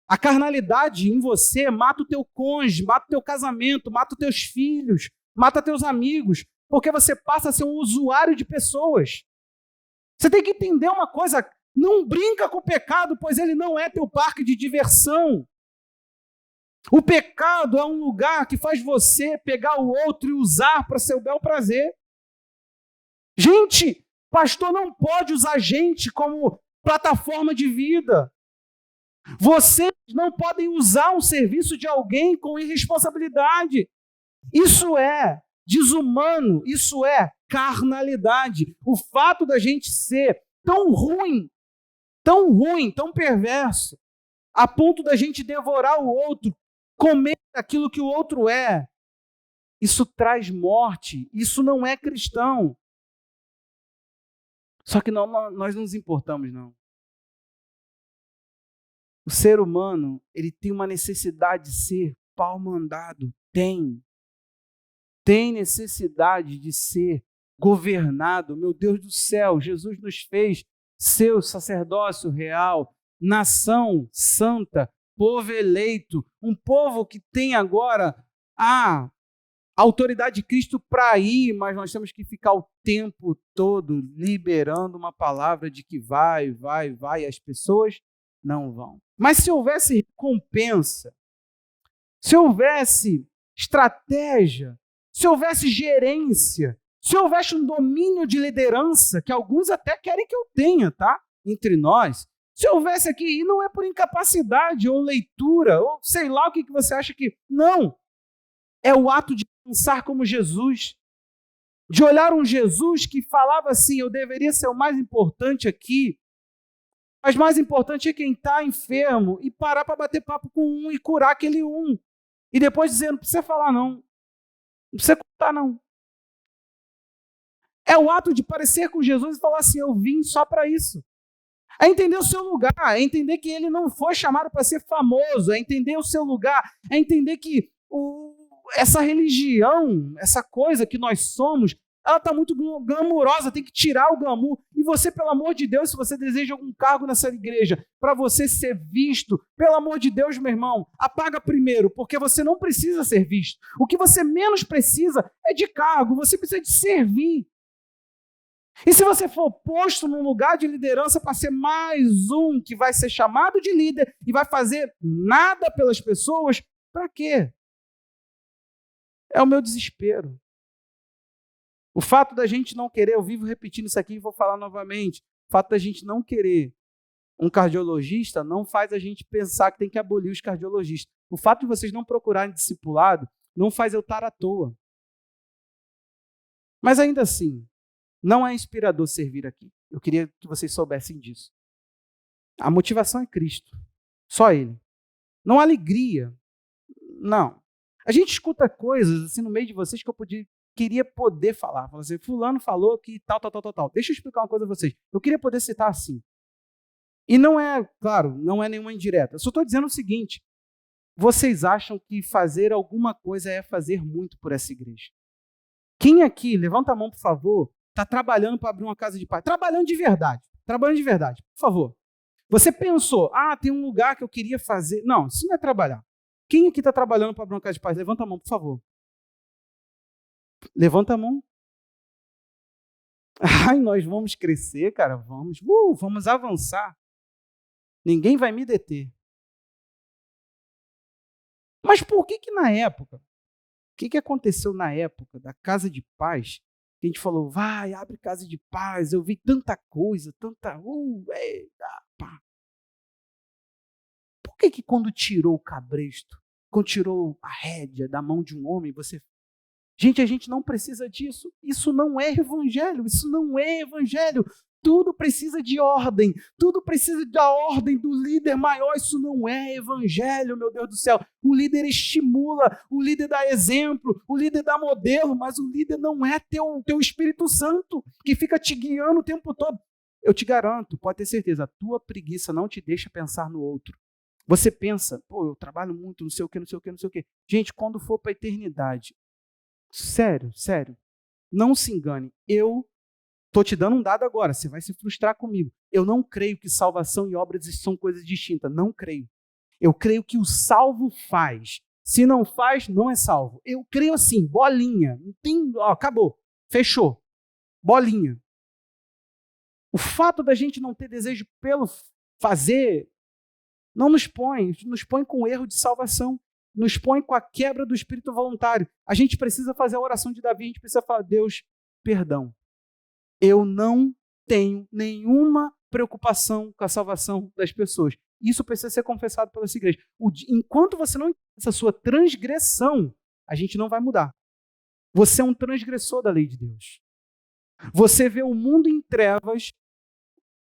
A carnalidade em você mata o teu cônjuge, mata o teu casamento, mata os teus filhos, mata teus amigos, porque você passa a ser um usuário de pessoas. Você tem que entender uma coisa, não brinca com o pecado, pois ele não é teu parque de diversão. O pecado é um lugar que faz você pegar o outro e usar para seu bel prazer. Gente, pastor não pode usar gente como plataforma de vida. Vocês não podem usar um serviço de alguém com irresponsabilidade. Isso é desumano, isso é carnalidade. O fato da gente ser tão ruim, tão perverso, a ponto da gente devorar o outro, comer aquilo que o outro é, isso traz morte, isso não é cristão. Só que nós não nos importamos, não. O ser humano, ele tem uma necessidade de ser pau-mandado. Tem necessidade de ser governado. Meu Deus do céu, Jesus nos fez seu sacerdócio real, nação santa, povo eleito, um povo que tem agora a autoridade de Cristo para ir, mas nós temos que ficar o tempo todo liberando uma palavra de que vai, e as pessoas não vão. Mas se houvesse recompensa, se houvesse estratégia, se houvesse gerência, se houvesse um domínio de liderança, que alguns até querem que eu tenha, tá? Entre nós, se houvesse aqui, e não é por incapacidade ou leitura, ou sei lá o que você acha que... Não! É o ato de pensar como Jesus, de olhar um Jesus que falava assim, eu deveria ser o mais importante aqui, mas mais importante é quem está enfermo e parar para bater papo com um e curar aquele um. E depois dizer, não precisa falar não, não precisa contar não. É o ato de parecer com Jesus e falar assim, eu vim só para isso. É entender o seu lugar, é entender que ele não foi chamado para ser famoso, é entender o seu lugar, é entender que essa religião, essa coisa que nós somos, ela está muito glamurosa, tem que tirar o glamour. E você, pelo amor de Deus, se você deseja algum cargo nessa igreja, para você ser visto, pelo amor de Deus, meu irmão, apaga primeiro, porque você não precisa ser visto. O que você menos precisa é de cargo, você precisa de servir. E se você for posto num lugar de liderança para ser mais um que vai ser chamado de líder e vai fazer nada pelas pessoas, para quê? É o meu desespero. O fato da gente não querer, eu vivo repetindo isso aqui e vou falar novamente, o fato da gente não querer um cardiologista não faz a gente pensar que tem que abolir os cardiologistas. O fato de vocês não procurarem discipulado não faz eu estar à toa. Mas ainda assim, não é inspirador servir aqui. Eu queria que vocês soubessem disso. A motivação é Cristo. Só Ele. Não há alegria. Não. A gente escuta coisas assim no meio de vocês que eu queria poder falar. Falar assim, fulano falou que tal. Deixa eu explicar uma coisa a vocês. Eu queria poder citar assim. E não é, claro, não é nenhuma indireta. Eu só estou dizendo o seguinte. Vocês acham que fazer alguma coisa é fazer muito por essa igreja? Quem aqui, levanta a mão, por favor, está trabalhando para abrir uma casa de paz? Trabalhando de verdade, por favor. Você pensou, tem um lugar que eu queria fazer. Não, isso não é trabalhar. Quem aqui está trabalhando para abrir uma casa de paz? Levanta a mão, por favor. Levanta a mão. Nós vamos crescer, cara, vamos avançar. Ninguém vai me deter. Mas por que na época, o que aconteceu na época da casa de paz, que a gente falou, vai, abre casa de paz, eu vi tanta coisa, tanta... pá. Por que quando tirou o cabresto, quando tirou a rédea da mão de um homem, você... Gente, a gente não precisa disso. Isso não é evangelho, isso não é evangelho. Tudo precisa de ordem, tudo precisa da ordem do líder maior. Isso não é evangelho, meu Deus do céu. O líder estimula, o líder dá exemplo, o líder dá modelo, mas o líder não é teu Espírito Santo que fica te guiando o tempo todo. Eu te garanto, pode ter certeza, a tua preguiça não te deixa pensar no outro. Você pensa, eu trabalho muito, não sei o quê, não sei o quê, não sei o quê. Gente, quando for para a eternidade, sério, não se engane, eu estou te dando um dado agora, você vai se frustrar comigo. Eu não creio que salvação e obras são coisas distintas, não creio. Eu creio que o salvo faz. Se não faz, não é salvo. Eu creio assim, bolinha, acabou, fechou, bolinha. O fato da gente não ter desejo pelo fazer, não nos põe com o erro de salvação, nos põe com a quebra do espírito voluntário. A gente precisa fazer a oração de Davi, a gente precisa falar, Deus, perdão. Eu não tenho nenhuma preocupação com a salvação das pessoas. Isso precisa ser confessado pela essa igreja. Enquanto você não entende essa sua transgressão, a gente não vai mudar. Você é um transgressor da lei de Deus. Você vê o mundo em trevas,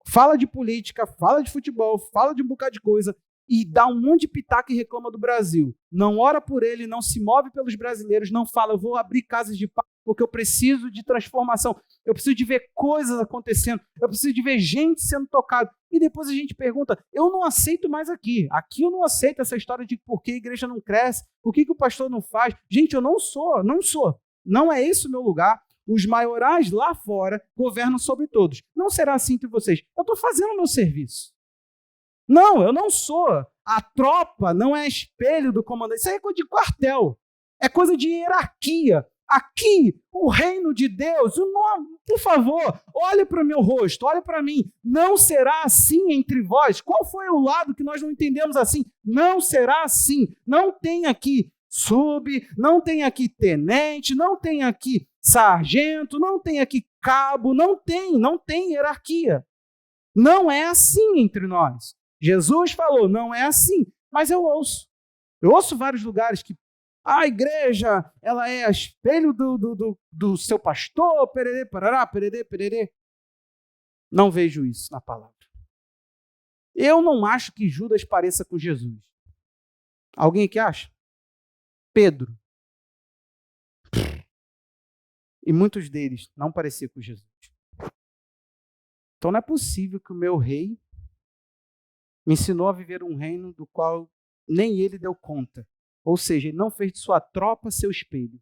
fala de política, fala de futebol, fala de um bocado de coisa, e dá um monte de pitaco e reclama do Brasil. Não ora por ele, não se move pelos brasileiros, não fala, eu vou abrir casas de paz porque eu preciso de transformação, eu preciso de ver coisas acontecendo, eu preciso de ver gente sendo tocada. E depois a gente pergunta, eu não aceito mais aqui eu não aceito essa história de por que a igreja não cresce, por que o pastor não faz. Gente, eu não sou, não é esse o meu lugar. Os maiorais lá fora governam sobre todos. Não será assim entre vocês. Eu estou fazendo o meu serviço. Não, eu não sou. A tropa não é espelho do comandante. Isso aí é coisa de quartel. É coisa de hierarquia. Aqui, o reino de Deus, por favor, olhe para o meu rosto, olhe para mim. Não será assim entre vós. Qual foi o lado que nós não entendemos assim? Não será assim. Não tem aqui não tem aqui tenente, não tem aqui sargento, não tem aqui cabo, não tem hierarquia. Não é assim entre nós. Jesus falou, não é assim, mas eu ouço vários lugares que a igreja, ela é espelho do seu pastor, pererê, parará, pererê, pererê. Não vejo isso na palavra. Eu não acho que Judas pareça com Jesus. Alguém aqui acha? Pedro. E muitos deles não pareciam com Jesus. Então não é possível que o meu rei me ensinou a viver um reino do qual nem ele deu conta. Ou seja, ele não fez de sua tropa seu espelho.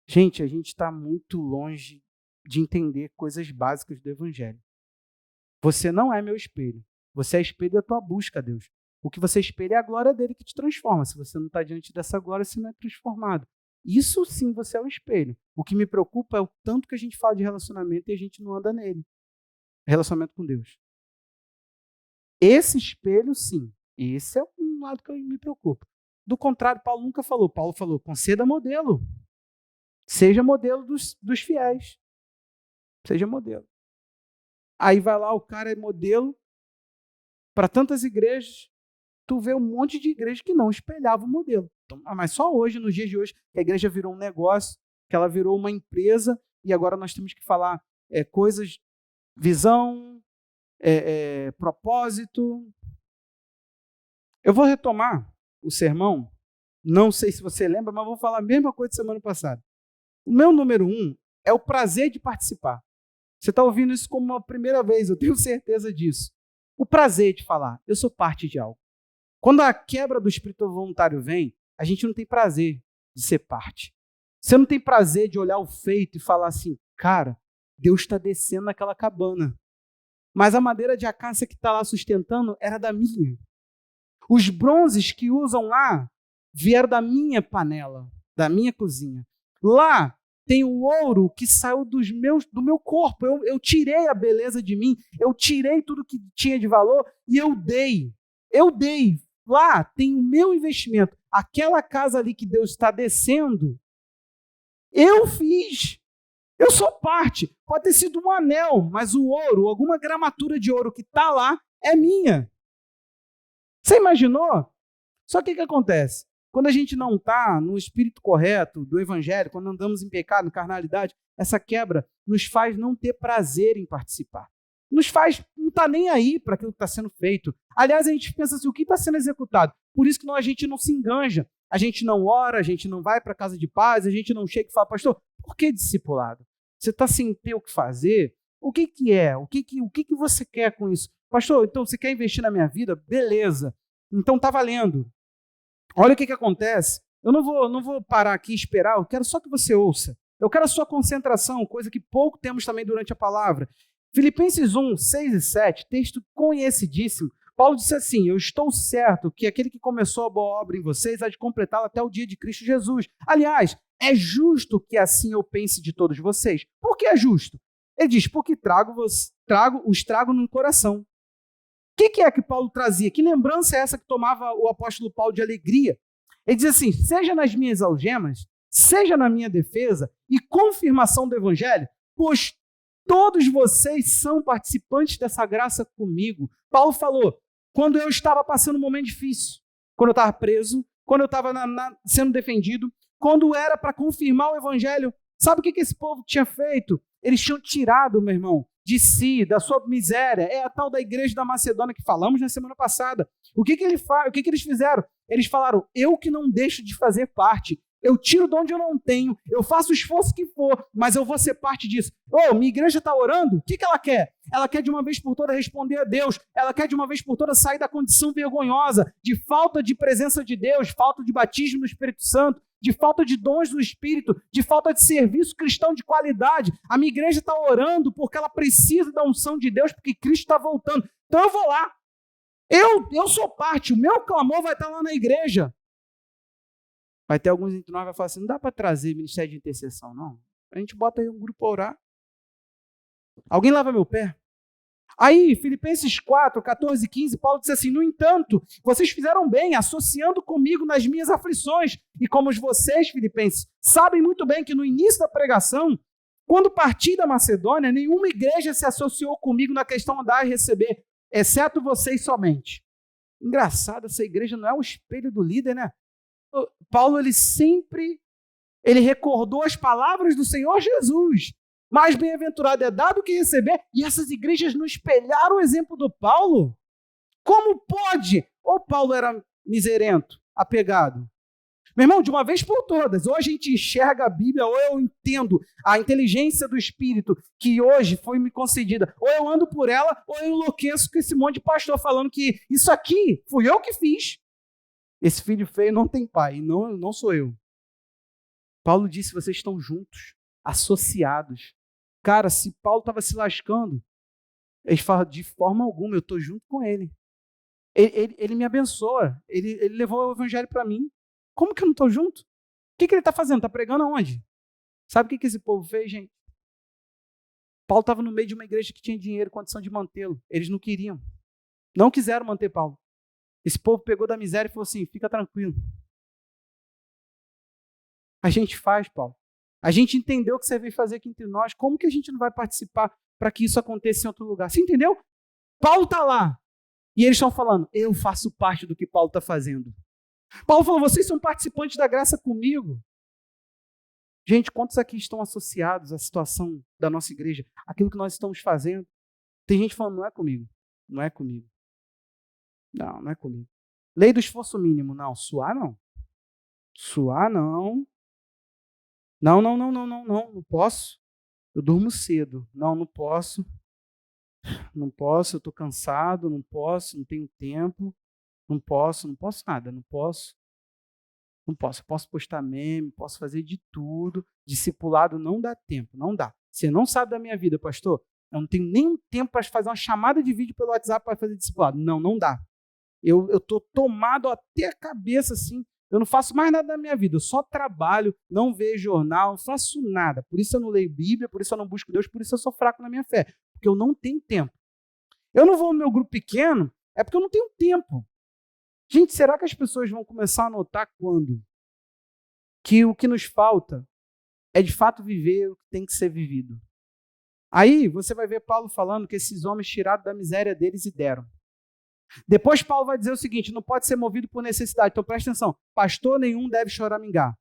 Gente, a gente está muito longe de entender coisas básicas do Evangelho. Você não é meu espelho. Você é espelho da tua busca, Deus. O que você espelha é a glória dele que te transforma. Se você não está diante dessa glória, você não é transformado. Isso sim, você é um espelho. O que me preocupa é o tanto que a gente fala de relacionamento e a gente não anda nele. Relacionamento com Deus. Esse espelho, sim. Esse é um lado que me preocupa. Do contrário, Paulo nunca falou. Paulo falou, conceda modelo. Seja modelo dos fiéis. Seja modelo. Aí vai lá, o cara é modelo para tantas igrejas. Tu vê um monte de igreja que não espelhava o modelo. Então, mas só hoje, nos dias de hoje, que a igreja virou um negócio, que ela virou uma empresa, e agora nós temos que falar coisas, visão, propósito. Eu vou retomar o sermão, não sei se você lembra, mas vou falar a mesma coisa da semana passada. O meu número 1 é o prazer de participar. Você está ouvindo isso como uma primeira vez, eu tenho certeza disso. O prazer de falar, eu sou parte de algo. Quando a quebra do espírito voluntário vem, a gente não tem prazer de ser parte. Você não tem prazer de olhar o feito e falar assim, cara, Deus está descendo naquela cabana. Mas a madeira de acácia que está lá sustentando era da minha. Os bronzes que usam lá vieram da minha panela, da minha cozinha. Lá tem o ouro que saiu do meu corpo. Eu tirei a beleza de mim, eu tirei tudo que tinha de valor e eu dei. Eu dei. lá tem o meu investimento, aquela casa ali que Deus está descendo, eu fiz. Eu sou parte. Pode ter sido um anel, mas o ouro, alguma gramatura de ouro que está lá, é minha. Você imaginou? Só que o que acontece? Quando a gente não está no espírito correto do evangelho, quando andamos em pecado, em carnalidade, essa quebra nos faz não ter prazer em participar. Nos faz não estar nem aí para aquilo que está sendo feito. Aliás, a gente pensa assim, o que está sendo executado? Por isso que a gente não se enganja. A gente não ora, a gente não vai para a casa de paz, a gente não chega e fala, pastor, por que discipulado? Você está sem ter o que fazer? O que é? O que você quer com isso? Pastor, então você quer investir na minha vida? Beleza. Então está valendo. Olha o que acontece. Eu não vou parar aqui e esperar, eu quero só que você ouça. Eu quero a sua concentração, coisa que pouco temos também durante a palavra. Filipenses 1, 6 e 7, texto conhecidíssimo. Paulo disse assim, eu estou certo que aquele que começou a boa obra em vocês há de completá-la até o dia de Cristo Jesus. Aliás, é justo que assim eu pense de todos vocês. Por que é justo? Ele diz, porque os trago no coração. O que é que Paulo trazia? Que lembrança é essa que tomava o apóstolo Paulo de alegria? Ele diz assim, seja nas minhas algemas, seja na minha defesa e confirmação do evangelho, pois todos vocês são participantes dessa graça comigo. Paulo falou, quando eu estava passando um momento difícil, quando eu estava preso, quando eu estava sendo defendido, quando era para confirmar o evangelho, sabe o que esse povo tinha feito? Eles tinham tirado, meu irmão, de si, da sua miséria. É a tal da igreja da Macedônia que falamos na semana passada. O que eles fizeram? Eles falaram, eu que não deixo de fazer parte. Eu tiro de onde eu não tenho, eu faço o esforço que for, mas eu vou ser parte disso. Minha igreja está orando, o que ela quer? Ela quer de uma vez por todas responder a Deus, ela quer de uma vez por todas sair da condição vergonhosa, de falta de presença de Deus, falta de batismo no Espírito Santo, de falta de dons do Espírito, de falta de serviço cristão de qualidade. A minha igreja está orando porque ela precisa da unção de Deus, porque Cristo está voltando. Então eu vou lá. Eu sou parte, o meu clamor vai estar lá na igreja. Vai ter alguns entre nós que vai falar assim, não dá para trazer ministério de intercessão, não. A gente bota aí um grupo para orar. Alguém lava meu pé? Aí, Filipenses 4, 14 e 15, Paulo diz assim, no entanto, vocês fizeram bem, associando comigo nas minhas aflições. E como vocês, Filipenses, sabem muito bem que no início da pregação, quando parti da Macedônia, nenhuma igreja se associou comigo na questão de dar e receber, exceto vocês somente. Engraçado, essa igreja não é o espelho do líder, né? Paulo, ele recordou as palavras do Senhor Jesus. Mais bem-aventurado é dar do que receber. E essas igrejas não espelharam o exemplo do Paulo? Como pode? Ou Paulo era miserento, apegado? Meu irmão, de uma vez por todas, ou a gente enxerga a Bíblia, ou eu entendo a inteligência do Espírito que hoje foi me concedida, ou eu ando por ela, ou eu enlouqueço com esse monte de pastor falando que isso aqui fui eu que fiz. Esse filho feio não tem pai, não sou eu. Paulo disse, vocês estão juntos, associados. Cara, se Paulo estava se lascando, ele fala, de forma alguma, eu estou junto com ele. Ele me abençoa, ele levou o evangelho para mim. Como que eu não estou junto? O que ele está fazendo? Está pregando aonde? Sabe o que esse povo fez, gente? Paulo estava no meio de uma igreja que tinha dinheiro, condição de mantê-lo. Eles não queriam. Não quiseram manter Paulo. Esse povo pegou da miséria e falou assim, fica tranquilo. A gente faz, Paulo. A gente entendeu o que você veio fazer aqui entre nós. Como que a gente não vai participar para que isso aconteça em outro lugar? Você entendeu? Paulo está lá. E eles estão falando, eu faço parte do que Paulo está fazendo. Paulo falou, vocês são participantes da graça comigo. Gente, quantos aqui estão associados à situação da nossa igreja? Aquilo que nós estamos fazendo? Tem gente falando, não é comigo. Não é comigo. Não é comigo. Lei do esforço mínimo. Não, suar não. Suar não. Não posso. Eu durmo cedo. Não posso. Não posso, eu estou cansado, não posso, não tenho tempo. Não posso nada, não posso. Eu posso postar meme, posso fazer de tudo. Discipulado não dá tempo, não dá. Você não sabe da minha vida, pastor. Eu não tenho nem tempo para fazer uma chamada de vídeo pelo WhatsApp para fazer discipulado. Não dá. Eu estou tomado até a cabeça, assim. Eu não faço mais nada da minha vida. Eu só trabalho, não vejo jornal, não faço nada. Por isso eu não leio Bíblia, por isso eu não busco Deus, por isso eu sou fraco na minha fé. Porque eu não tenho tempo. Eu não vou no meu grupo pequeno, é porque eu não tenho tempo. Gente, será que as pessoas vão começar a notar quando? Que o que nos falta é de fato viver o que tem que ser vivido. Aí você vai ver Paulo falando que esses homens tiraram da miséria deles e deram. Depois Paulo vai dizer o seguinte, não pode ser movido por necessidade. Então presta atenção, pastor nenhum deve choramingar.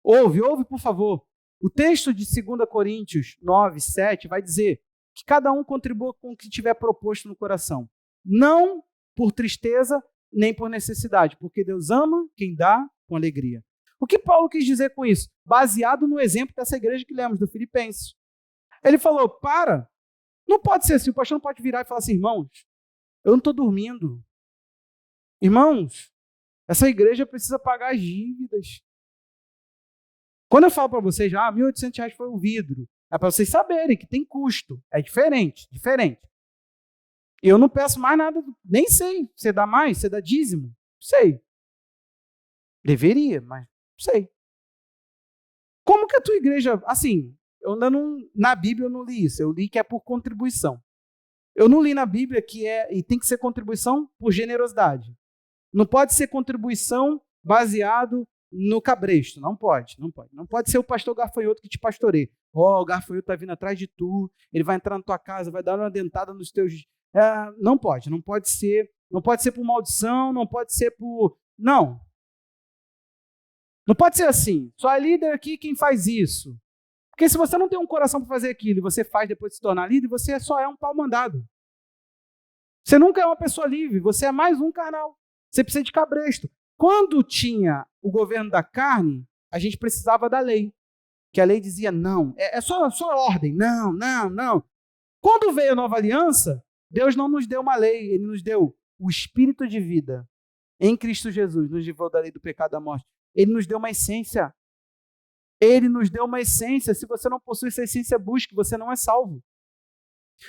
Ouve por favor. O texto de 2 Coríntios 9, 7 vai dizer que cada um contribua com o que tiver proposto no coração. Não por tristeza, nem por necessidade, porque Deus ama quem dá com alegria. O que Paulo quis dizer com isso? Baseado no exemplo dessa igreja que lemos, do Filipenses. Ele falou, não pode ser assim, o pastor não pode virar e falar assim, irmãos, eu não estou dormindo. Irmãos, essa igreja precisa pagar as dívidas. Quando eu falo para vocês, R$1.800 foi o vidro, é para vocês saberem que tem custo, é diferente. Eu não peço mais nada, nem sei, você dá mais, você dá dízimo? Sei. Deveria, mas não sei. Como que a tua igreja, assim, eu ainda não, na Bíblia eu não li isso, eu li que é por contribuição. Eu não li na Bíblia e tem que ser contribuição por generosidade. Não pode ser contribuição baseado no cabresto, não pode. Não pode ser o pastor gafanhoto que te pastoreia. O gafanhoto está vindo atrás de tu, ele vai entrar na tua casa, vai dar uma dentada nos teus... não pode ser por maldição, não pode ser por... Não pode ser assim, só é líder aqui quem faz isso. Porque se você não tem um coração para fazer aquilo e você faz depois de se tornar líder, você só é um pau mandado. Você nunca é uma pessoa livre, você é mais um carnal. Você precisa de cabresto. Quando tinha o governo da carne, a gente precisava da lei. Que a lei dizia não, é só ordem, não. Quando veio a nova aliança, Deus não nos deu uma lei, Ele nos deu o espírito de vida em Cristo Jesus, nos livrou da lei do pecado e da morte. Ele nos deu uma essência. Se você não possui essa essência, busque, você não é salvo.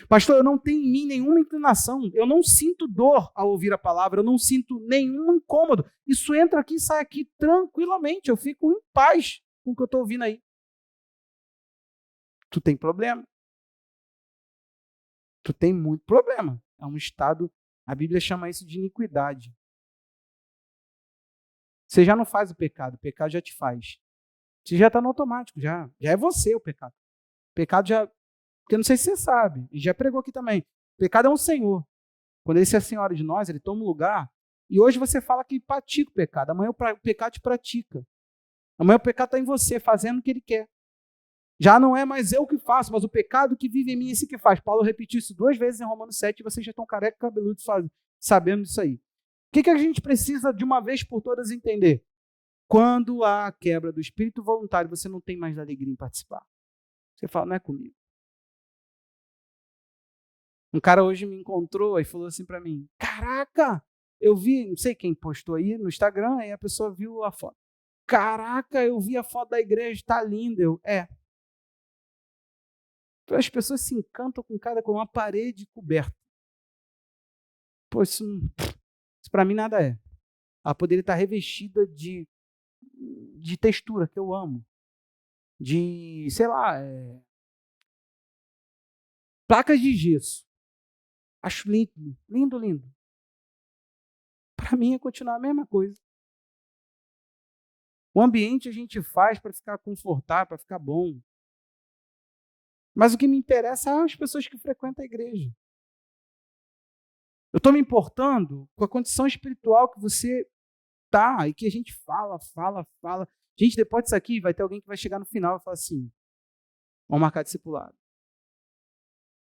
Pastor, eu não tenho em mim nenhuma inclinação, eu não sinto dor ao ouvir a palavra, eu não sinto nenhum incômodo. Isso entra aqui e sai aqui tranquilamente, eu fico em paz com o que eu estou ouvindo aí. Tu tem problema. Tu tem muito problema. É um estado, a Bíblia chama isso de iniquidade. Você já não faz o pecado já te faz. Você já está no automático, já é você o pecado. O pecado já... Porque eu não sei se você sabe, e já pregou aqui também. O pecado é um senhor. Quando ele se é senhora de nós, ele toma um lugar, e hoje você fala que pratica o pecado. Amanhã o pecado te pratica. Amanhã o pecado está em você, fazendo o que ele quer. Já não é mais eu que faço, mas o pecado que vive em mim, esse que faz. Paulo repetiu isso 2 vezes em Romanos 7, e vocês já estão careca e cabeludo sabendo disso aí. O que a gente precisa de uma vez por todas entender? Quando há a quebra do espírito voluntário, você não tem mais alegria em participar. Você fala, não é comigo. Um cara hoje me encontrou e falou assim para mim, caraca, eu vi, não sei quem postou aí no Instagram, aí a pessoa viu a foto. Caraca, eu vi a foto da igreja, tá linda. As pessoas se encantam com uma parede coberta. Pô, isso para mim nada é. Ela poderia estar revestida de textura, que eu amo. De, sei lá, placas de gesso. Acho lindo. Para mim é continuar a mesma coisa. O ambiente a gente faz para ficar confortável, para ficar bom. Mas o que me interessa é as pessoas que frequentam a igreja. Eu estou me importando com a condição espiritual que você está e que a gente fala. Gente, depois disso aqui vai ter alguém que vai chegar no final e falar assim, vamos marcar discipulado.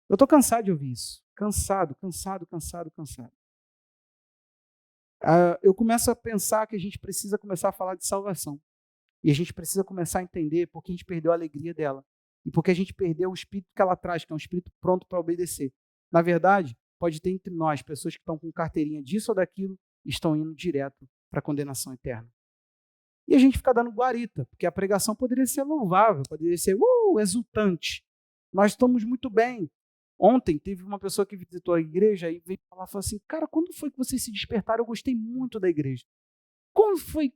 Eu estou cansado de ouvir isso. Cansado. Eu começo a pensar que a gente precisa começar a falar de salvação. E a gente precisa começar a entender porque a gente perdeu a alegria dela. E porque a gente perdeu o espírito que ela traz, que é um espírito pronto para obedecer. Na verdade, pode ter entre nós pessoas que estão com carteirinha disso ou daquilo e estão indo direto para a condenação eterna. E a gente fica dando guarita, porque a pregação poderia ser louvável, poderia ser exultante. Nós estamos muito bem. Ontem teve uma pessoa que visitou a igreja e veio falar assim, cara, quando foi que vocês se despertaram? Eu gostei muito da igreja.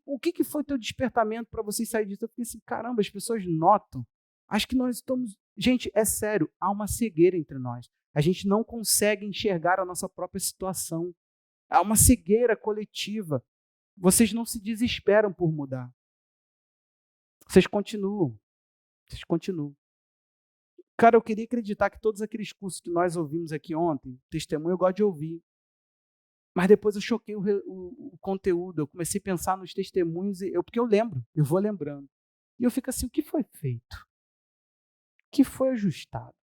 O que foi teu despertamento para vocês sair disso? Eu fiquei assim, caramba, as pessoas notam. Acho que nós estamos... Gente, é sério, há uma cegueira entre nós. A gente não consegue enxergar a nossa própria situação. Há uma cegueira coletiva. Vocês não se desesperam por mudar. Vocês continuam. Vocês continuam. Cara, eu queria acreditar que todos aqueles cursos que nós ouvimos aqui ontem, testemunho eu gosto de ouvir. Mas depois eu choquei o conteúdo, eu comecei a pensar nos testemunhos, porque eu lembro, eu vou lembrando. E eu fico assim, o que foi feito? O que foi ajustado?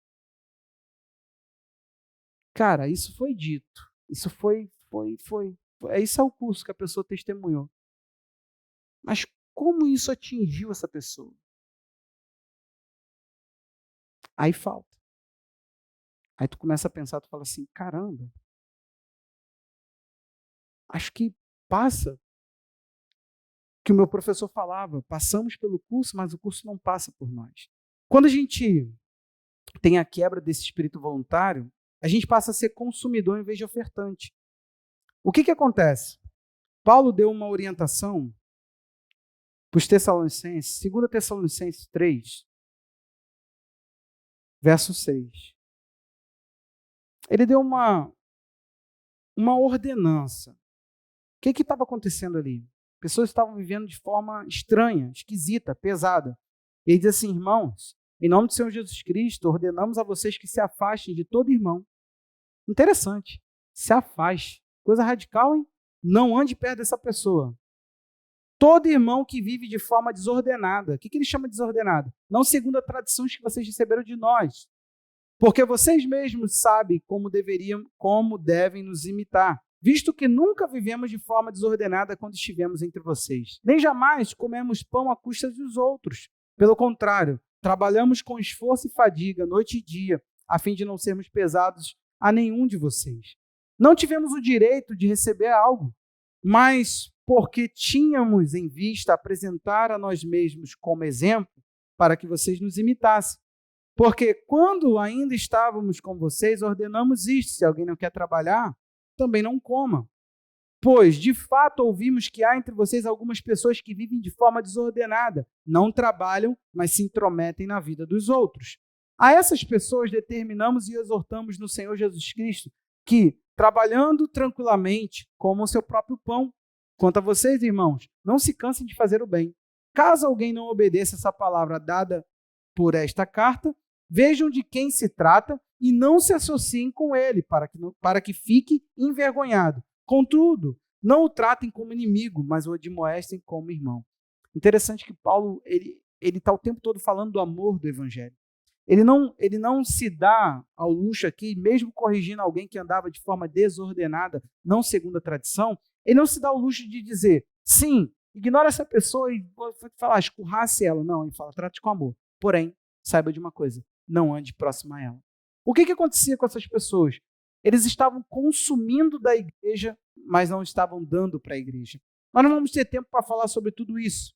Cara, isso foi dito. Isso foi. Esse é o curso que a pessoa testemunhou. Mas como isso atingiu essa pessoa? Aí falta. Aí tu começa a pensar, tu fala assim, caramba, acho que passa que o meu professor falava, passamos pelo curso, mas o curso não passa por nós. Quando a gente tem a quebra desse espírito voluntário, a gente passa a ser consumidor em vez de ofertante. O que acontece? Paulo deu uma orientação para os Tessalonicenses, 2 Tessalonicenses 3, verso 6. Ele deu uma ordenança. O que estava acontecendo ali? Pessoas estavam vivendo de forma estranha, esquisita, pesada. Ele diz assim, irmãos, em nome do Senhor Jesus Cristo, ordenamos a vocês que se afastem de todo irmão. Interessante. Se afaste. Coisa radical, hein? Não ande perto dessa pessoa. Todo irmão que vive de forma desordenada. O que ele chama de desordenada? Não segundo a tradição que vocês receberam de nós. Porque vocês mesmos sabem como devem nos imitar, visto que nunca vivemos de forma desordenada quando estivemos entre vocês. Nem jamais comemos pão à custa dos outros. Pelo contrário, trabalhamos com esforço e fadiga, noite e dia, a fim de não sermos pesados a nenhum de vocês. Não tivemos o direito de receber algo, mas porque tínhamos em vista apresentar a nós mesmos como exemplo para que vocês nos imitassem. Porque quando ainda estávamos com vocês, ordenamos isto: se alguém não quer trabalhar, também não coma. Pois, de fato, ouvimos que há entre vocês algumas pessoas que vivem de forma desordenada, não trabalham, mas se intrometem na vida dos outros. A essas pessoas determinamos e exortamos no Senhor Jesus Cristo que, trabalhando tranquilamente, comam seu próprio pão. Quanto a vocês, irmãos, não se cansem de fazer o bem. Caso alguém não obedeça essa palavra dada por esta carta, vejam de quem se trata e não se associem com ele, para que fique envergonhado. Contudo, não o tratem como inimigo, mas o admoestem como irmão. Interessante que Paulo ele está o tempo todo falando do amor do evangelho. Ele não se dá ao luxo aqui, mesmo corrigindo alguém que andava de forma desordenada, não segundo a tradição, ele não se dá ao luxo de dizer, sim, ignora essa pessoa e falar, escurrace ela. Não, ele fala, trate com amor. Porém, saiba de uma coisa, não ande próximo a ela. O que acontecia com essas pessoas? Eles estavam consumindo da igreja, mas não estavam dando para a igreja. Nós não vamos ter tempo para falar sobre tudo isso.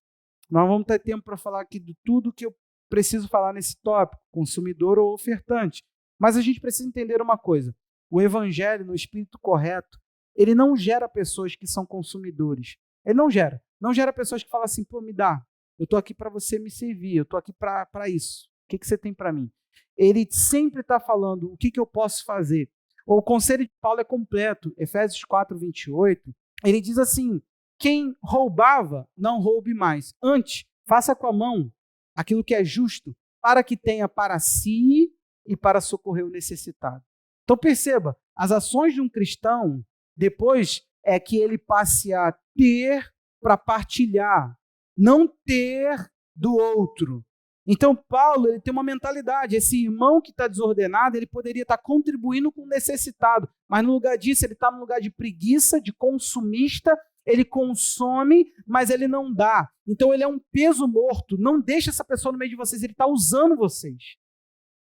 Nós vamos ter tempo para falar aqui de tudo que eu preciso falar nesse tópico, consumidor ou ofertante. Mas a gente precisa entender uma coisa. O evangelho, no espírito correto, ele não gera pessoas que são consumidores. Ele não gera. Não gera pessoas que falam assim, pô, me dá. Eu estou aqui para você me servir, eu estou aqui para isso. O que você tem para mim? Ele sempre está falando o que eu posso fazer. O conselho de Paulo é completo. Efésios 4, 28, ele diz assim, quem roubava, não roube mais. Antes, faça com a mão aquilo que é justo, para que tenha para si e para socorrer o necessitado. Então perceba, as ações de um cristão, depois é que ele passe a ter para partilhar, não ter do outro. Então Paulo ele tem uma mentalidade, esse irmão que está desordenado, ele poderia estar contribuindo com o necessitado, mas no lugar disso ele está no lugar de preguiça, de consumista, ele consome, mas ele não dá. Então ele é um peso morto, não deixa essa pessoa no meio de vocês, ele está usando vocês.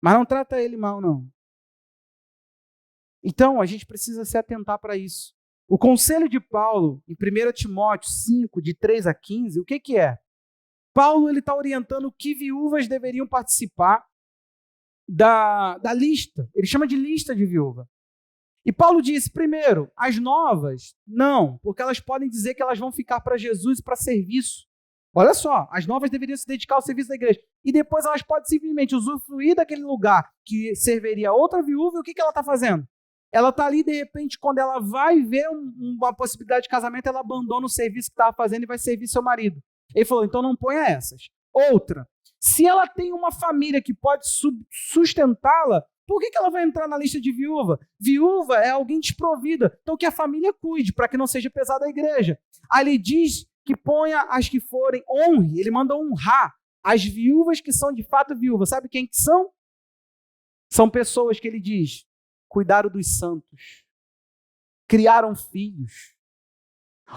Mas não trata ele mal, não. Então a gente precisa se atentar para isso. O conselho de Paulo, em 1 Timóteo 5, de 3 a 15, o que é? Paulo está orientando que viúvas deveriam participar da lista. Ele chama de lista de viúva. E Paulo disse, primeiro, as novas, não, porque elas podem dizer que elas vão ficar para Jesus e para serviço. Olha só, as novas deveriam se dedicar ao serviço da igreja. E depois elas podem simplesmente usufruir daquele lugar que serviria a outra viúva, e o que ela está fazendo? Ela está ali, de repente, quando ela vai ver uma possibilidade de casamento, ela abandona o serviço que estava fazendo e vai servir seu marido. Ele falou, então não ponha essas. Outra, se ela tem uma família que pode sustentá-la, por que ela vai entrar na lista de viúva? Viúva é alguém desprovida, então que a família cuide, para que não seja pesada a igreja. Aí ele diz que ponha as que forem, honre, ele manda honrar as viúvas que são de fato viúvas. Sabe quem que são? São pessoas que ele diz, cuidaram dos santos, criaram filhos.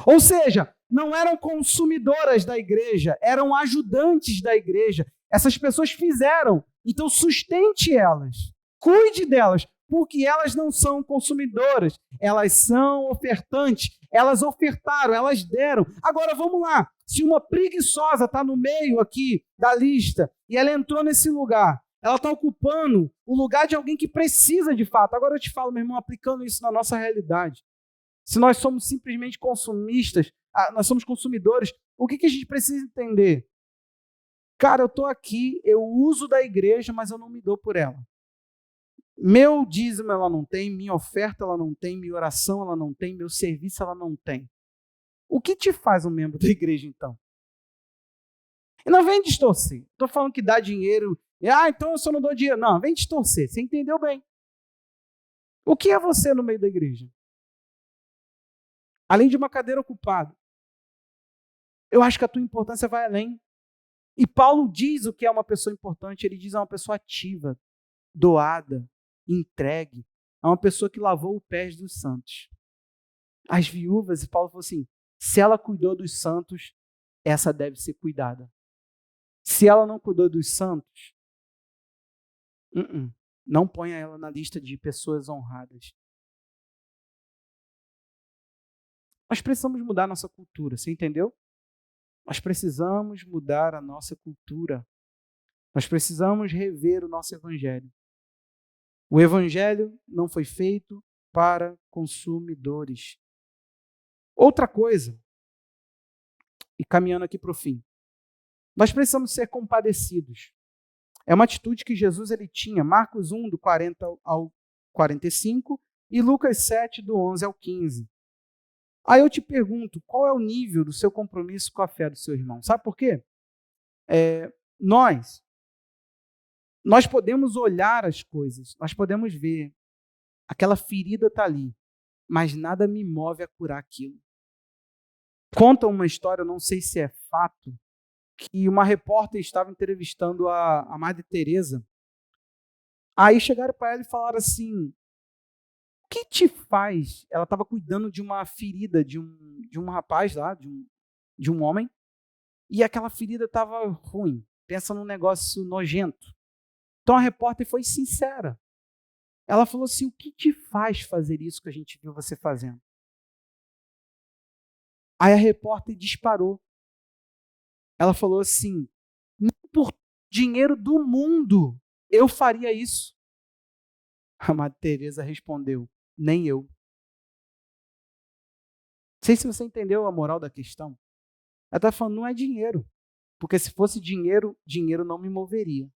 Ou seja, não eram consumidoras da igreja, eram ajudantes da igreja. Essas pessoas fizeram, então sustente elas, cuide delas, porque elas não são consumidoras, elas são ofertantes, elas ofertaram, elas deram. Agora vamos lá, se uma preguiçosa está no meio aqui da lista e ela entrou nesse lugar, ela está ocupando o lugar de alguém que precisa de fato. Agora eu te falo, meu irmão, aplicando isso na nossa realidade. Se nós somos simplesmente consumistas, nós somos consumidores, o que a gente precisa entender? Cara, eu estou aqui, eu uso da igreja, mas eu não me dou por ela. Meu dízimo ela não tem, minha oferta ela não tem, minha oração ela não tem, meu serviço ela não tem. O que te faz um membro da igreja, então? E não vem distorcer. Estou falando que dá dinheiro, então eu só não dou dinheiro. Não, vem distorcer, você entendeu bem. O que é você no meio da igreja? Além de uma cadeira ocupada. Eu acho que a tua importância vai além. E Paulo diz o que é uma pessoa importante, ele diz é uma pessoa ativa, doada, entregue, é uma pessoa que lavou os pés dos santos. As viúvas, e Paulo falou assim, se ela cuidou dos santos, essa deve ser cuidada. Se ela não cuidou dos santos, não ponha ela na lista de pessoas honradas. Nós precisamos mudar a nossa cultura, você entendeu? Nós precisamos mudar a nossa cultura. Nós precisamos rever o nosso evangelho. O evangelho não foi feito para consumidores. Outra coisa, e caminhando aqui para o fim, nós precisamos ser compadecidos. É uma atitude que Jesus ele tinha, Marcos 1, do 40 ao 45, e Lucas 7, do 11 ao 15. Aí eu te pergunto, qual é o nível do seu compromisso com a fé do seu irmão? Sabe por quê? Nós podemos olhar as coisas, nós podemos ver, aquela ferida está ali, mas nada me move a curar aquilo. Conta uma história, eu não sei se é fato, que uma repórter estava entrevistando a Madre Teresa. Aí chegaram para ela e falaram assim, o que te faz? Ela estava cuidando de uma ferida de um rapaz lá, de um homem, e aquela ferida estava ruim. Pensa num negócio nojento. Então a repórter foi sincera. Ela falou assim, o que te faz fazer isso que a gente viu você fazendo? Aí a repórter disparou. Ela falou assim, nem por dinheiro do mundo eu faria isso. A Madre Teresa respondeu, nem eu. Não sei se você entendeu a moral da questão. Ela está falando, não é dinheiro. Porque se fosse dinheiro, dinheiro não me moveria.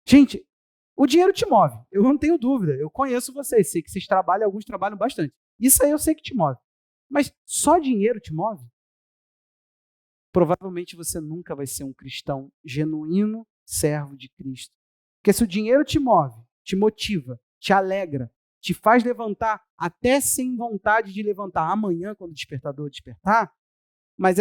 Gente, o dinheiro te move. Eu não tenho dúvida. Eu conheço vocês. Sei que vocês trabalham, alguns trabalham bastante. Isso aí eu sei que te move. Mas só dinheiro te move? Provavelmente você nunca vai ser um cristão genuíno, servo de Cristo. Porque se o dinheiro te move, te motiva, te alegra, te faz levantar até sem vontade de levantar amanhã, quando o despertador despertar, mas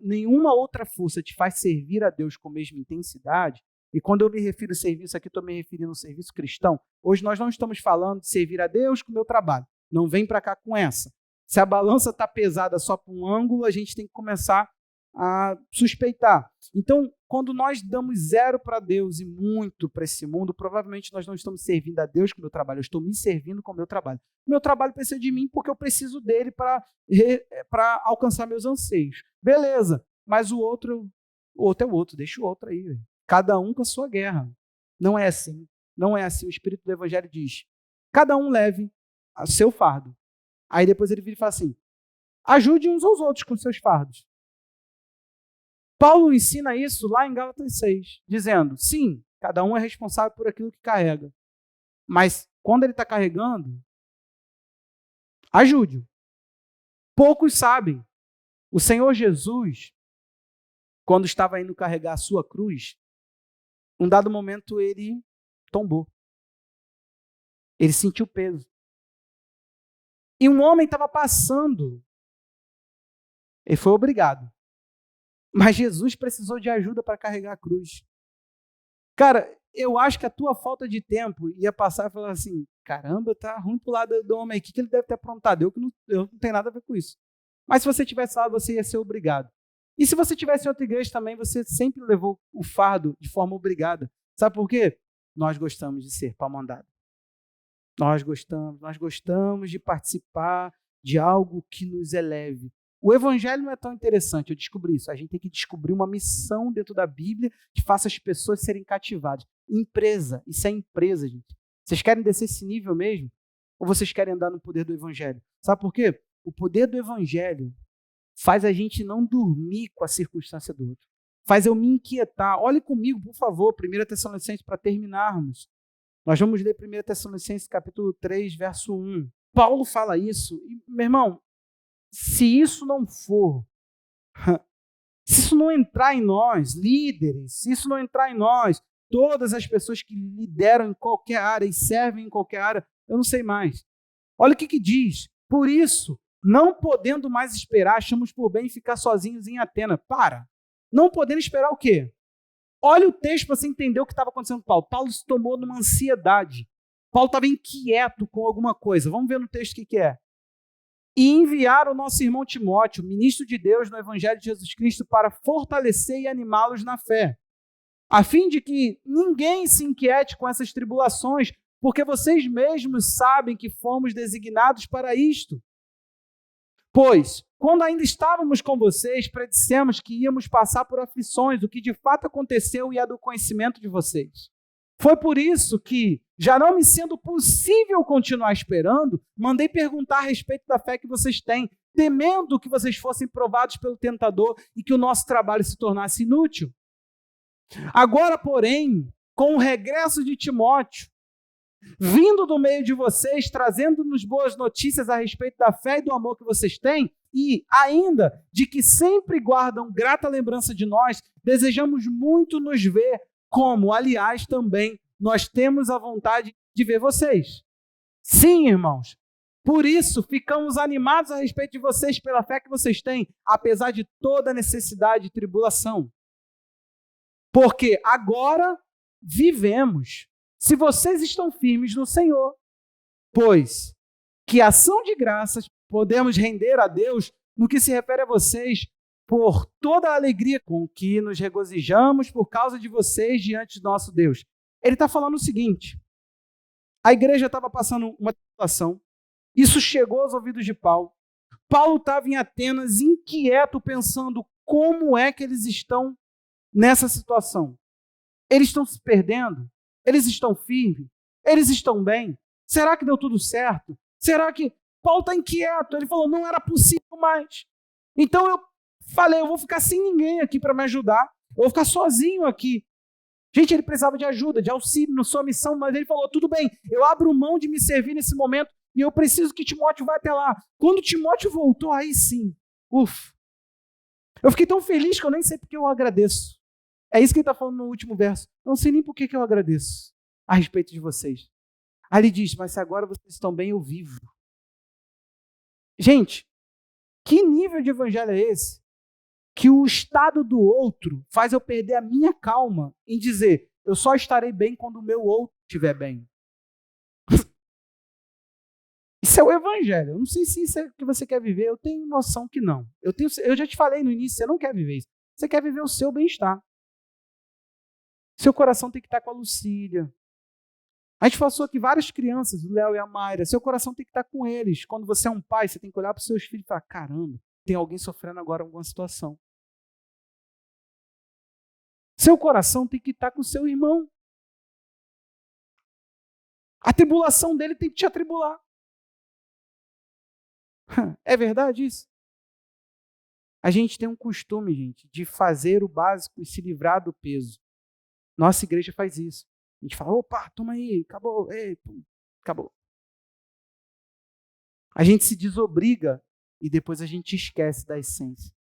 nenhuma outra força te faz servir a Deus com a mesma intensidade, e quando eu me refiro a serviço aqui, estou me referindo ao serviço cristão. Hoje nós não estamos falando de servir a Deus com o meu trabalho. Não vem para cá com essa. Se a balança está pesada só para um ângulo, a gente tem que começar a suspeitar. Então, quando nós damos 0 para Deus e muito para esse mundo, provavelmente nós não estamos servindo a Deus com o meu trabalho, eu estou me servindo com o meu trabalho. O meu trabalho precisa de mim porque eu preciso dele para alcançar meus anseios. Beleza, mas o outro é o outro, deixa o outro aí. Cada um com a sua guerra. Não é assim. Não é assim. O Espírito do Evangelho diz, cada um leve o seu fardo. Aí depois ele vira e fala assim, ajude uns aos outros com seus fardos. Paulo ensina isso lá em Gálatas 6, dizendo, sim, cada um é responsável por aquilo que carrega, mas quando ele está carregando, ajude-o. Poucos sabem. O Senhor Jesus, quando estava indo carregar a sua cruz, um dado momento ele tombou. Ele sentiu peso. E um homem estava passando. Ele foi obrigado. Mas Jesus precisou de ajuda para carregar a cruz. Cara, eu acho que a tua falta de tempo ia passar e falar assim, caramba, tá ruim pro lado do homem aí, o que ele deve ter aprontado? Eu não tenho nada a ver com isso. Mas se você tivesse lá, você ia ser obrigado. E se você tivesse em outra igreja também, você sempre levou o fardo de forma obrigada. Sabe por quê? Nós gostamos de ser pau-mandado. Nós gostamos de participar de algo que nos eleve. O evangelho não é tão interessante, eu descobri isso. A gente tem que descobrir uma missão dentro da Bíblia que faça as pessoas serem cativadas. Empresa, isso é empresa, gente. Vocês querem descer esse nível mesmo? Ou vocês querem andar no poder do evangelho? Sabe por quê? O poder do evangelho faz a gente não dormir com a circunstância do outro. Faz eu me inquietar. Olhe comigo, por favor, 1 Tessalonicenses, para terminarmos. Nós vamos ler 1 Tessalonicenses capítulo 3, verso 1. Paulo fala isso. E, meu irmão, se isso não for, se isso não entrar em nós, líderes, se isso não entrar em nós, todas as pessoas que lideram em qualquer área e servem em qualquer área, eu não sei mais. Olha o que diz. Por isso, não podendo mais esperar, achamos por bem ficar sozinhos em Atena. Não podendo esperar o quê? Olha o texto para você entender o que estava acontecendo com Paulo. Paulo se tomou numa ansiedade. Paulo estava inquieto com alguma coisa. Vamos ver no texto o que é. E enviar o nosso irmão Timóteo, ministro de Deus no Evangelho de Jesus Cristo, para fortalecer e animá-los na fé, a fim de que ninguém se inquiete com essas tribulações, porque vocês mesmos sabem que fomos designados para isto. Pois, quando ainda estávamos com vocês, predissemos que íamos passar por aflições, o que de fato aconteceu e é do conhecimento de vocês. Foi por isso que, já não me sendo possível continuar esperando, mandei perguntar a respeito da fé que vocês têm, temendo que vocês fossem provados pelo tentador e que o nosso trabalho se tornasse inútil. Agora, porém, com o regresso de Timóteo, vindo do meio de vocês, trazendo-nos boas notícias a respeito da fé e do amor que vocês têm, e ainda de que sempre guardam grata lembrança de nós, desejamos muito nos ver, como, aliás, também nós temos a vontade de ver vocês. Sim, irmãos, por isso ficamos animados a respeito de vocês pela fé que vocês têm, apesar de toda necessidade e tribulação. Porque agora vivemos, se vocês estão firmes no Senhor, pois que ação de graças podemos render a Deus no que se refere a vocês, por toda a alegria com que nos regozijamos por causa de vocês diante do nosso Deus. Ele está falando o seguinte, a igreja estava passando uma situação, isso chegou aos ouvidos de Paulo. Paulo estava em Atenas inquieto, pensando como é que eles estão nessa situação. Eles estão se perdendo? Eles estão firmes? Eles estão bem? Será que deu tudo certo? Será que... Paulo está inquieto, ele falou, não era possível mais. Então eu falei, eu vou ficar sem ninguém aqui para me ajudar, eu vou ficar sozinho aqui. Gente, ele precisava de ajuda, de auxílio na sua missão, mas ele falou, tudo bem, eu abro mão de me servir nesse momento e eu preciso que Timóteo vá até lá. Quando Timóteo voltou, aí sim, eu fiquei tão feliz que eu nem sei porque eu agradeço. É isso que ele está falando no último verso. Eu não sei nem por que eu agradeço a respeito de vocês. Aí ele diz, mas se agora vocês estão bem, eu vivo. Gente, que nível de evangelho é esse? Que o estado do outro faz eu perder a minha calma em dizer, eu só estarei bem quando o meu outro estiver bem. Isso é o evangelho. Eu não sei se isso é o que você quer viver, eu tenho noção que não. Eu já te falei no início, você não quer viver isso. Você quer viver o seu bem-estar. Seu coração tem que estar com a Lucília. A gente passou aqui várias crianças, o Léo e a Mayra. Seu coração tem que estar com eles. Quando você é um pai, você tem que olhar para os seus filhos e falar, caramba, tem alguém sofrendo agora alguma situação. Seu coração tem que estar com o seu irmão. A tribulação dele tem que te atribular. É verdade isso? A gente tem um costume, gente, de fazer o básico e se livrar do peso. Nossa igreja faz isso. A gente fala, opa, toma aí, acabou. Ei, Acabou. A gente se desobriga e depois a gente esquece da essência.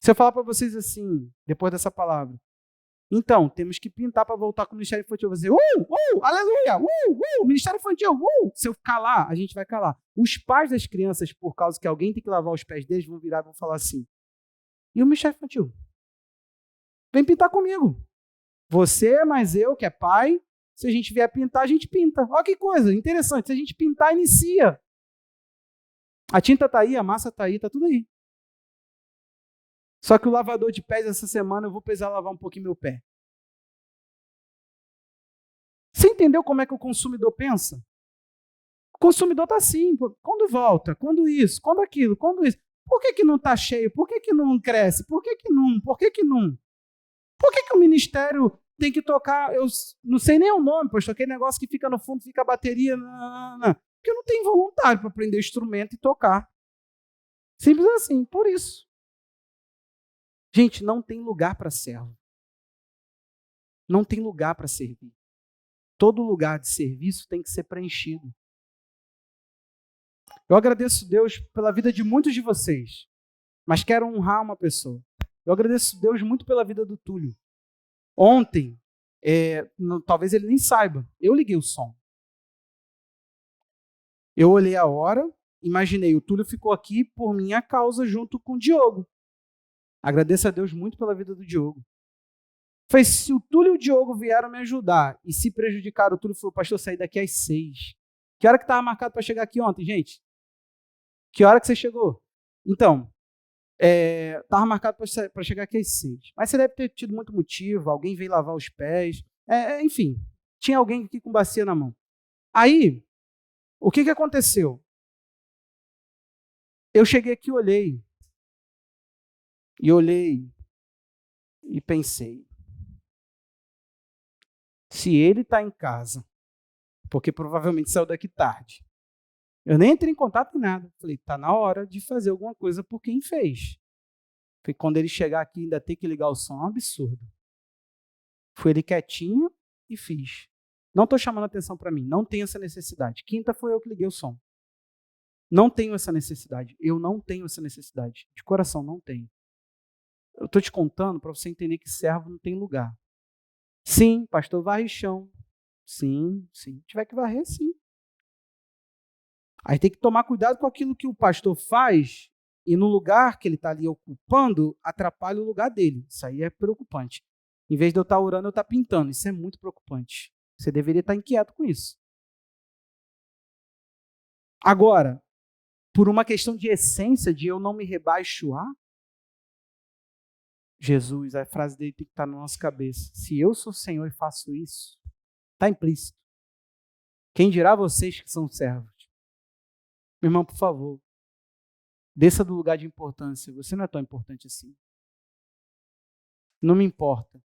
Se eu falar para vocês assim, depois dessa palavra, então, temos que pintar para voltar com o Ministério Infantil. Você, aleluia, Ministério Infantil, Se eu calar, a gente vai calar. Os pais das crianças, por causa que alguém tem que lavar os pés deles, vão virar e vão falar assim, e o Ministério Infantil? Vem pintar comigo. Você, mais eu, que é pai, se a gente vier pintar, a gente pinta. Olha que coisa interessante, se a gente pintar, inicia. A tinta está aí, a massa está aí, está tudo aí. Só que o lavador de pés, essa semana, eu vou precisar lavar um pouquinho meu pé. Você entendeu como é que o consumidor pensa? O consumidor está assim, quando volta, quando isso, quando aquilo, quando isso. Por que não está cheio? Por que não cresce? Por que não? Por que não? Por que o ministério tem que tocar? Eu não sei nem o nome, pois aquele negócio que fica no fundo, fica a bateria. Não. Porque eu não tenho voluntário para aprender instrumento e tocar. Simples assim, por isso. Gente, não tem lugar para servo. Não tem lugar para servir. Todo lugar de serviço tem que ser preenchido. Eu agradeço a Deus pela vida de muitos de vocês, mas quero honrar uma pessoa. Eu agradeço a Deus muito pela vida do Túlio. Ontem, talvez ele nem saiba, eu liguei o som. Eu olhei a hora, imaginei, o Túlio ficou aqui por minha causa junto com o Diogo. Agradeço a Deus muito pela vida do Diogo. Foi se o Túlio e o Diogo vieram me ajudar e se prejudicaram, o Túlio falou, pastor, eu saí daqui às 6. Que hora que estava marcado para chegar aqui ontem, gente? Que hora que você chegou? Então, estava marcado para chegar aqui às 6. Mas você deve ter tido muito motivo, alguém veio lavar os pés, enfim, tinha alguém aqui com bacia na mão. Aí, o que aconteceu? Eu cheguei aqui e olhei e pensei, se ele está em casa, porque provavelmente saiu daqui tarde, eu nem entrei em contato em nada. Falei, está na hora de fazer alguma coisa por quem fez. Porque quando ele chegar aqui ainda ter que ligar o som, é um absurdo. Fui ele quietinho e fiz. Não estou chamando atenção para mim, não tenho essa necessidade. Quinta foi eu que liguei o som. Não tenho essa necessidade. Eu não tenho essa necessidade. De coração, não tenho. Eu estou te contando para você entender que servo não tem lugar. Sim, pastor, varre chão. Sim. Tiver que varrer, sim. Aí tem que tomar cuidado com aquilo que o pastor faz e no lugar que ele está ali ocupando, atrapalha o lugar dele. Isso aí é preocupante. Em vez de eu estar orando, eu estar pintando. Isso é muito preocupante. Você deveria estar inquieto com isso. Agora, por uma questão de essência, de eu não me rebaixar, Jesus, a frase dele tem que estar na nossa cabeça. Se eu sou Senhor e faço isso, está implícito. Quem dirá vocês que são servos? Meu irmão, por favor, desça do lugar de importância. Você não é tão importante assim. Não me importa.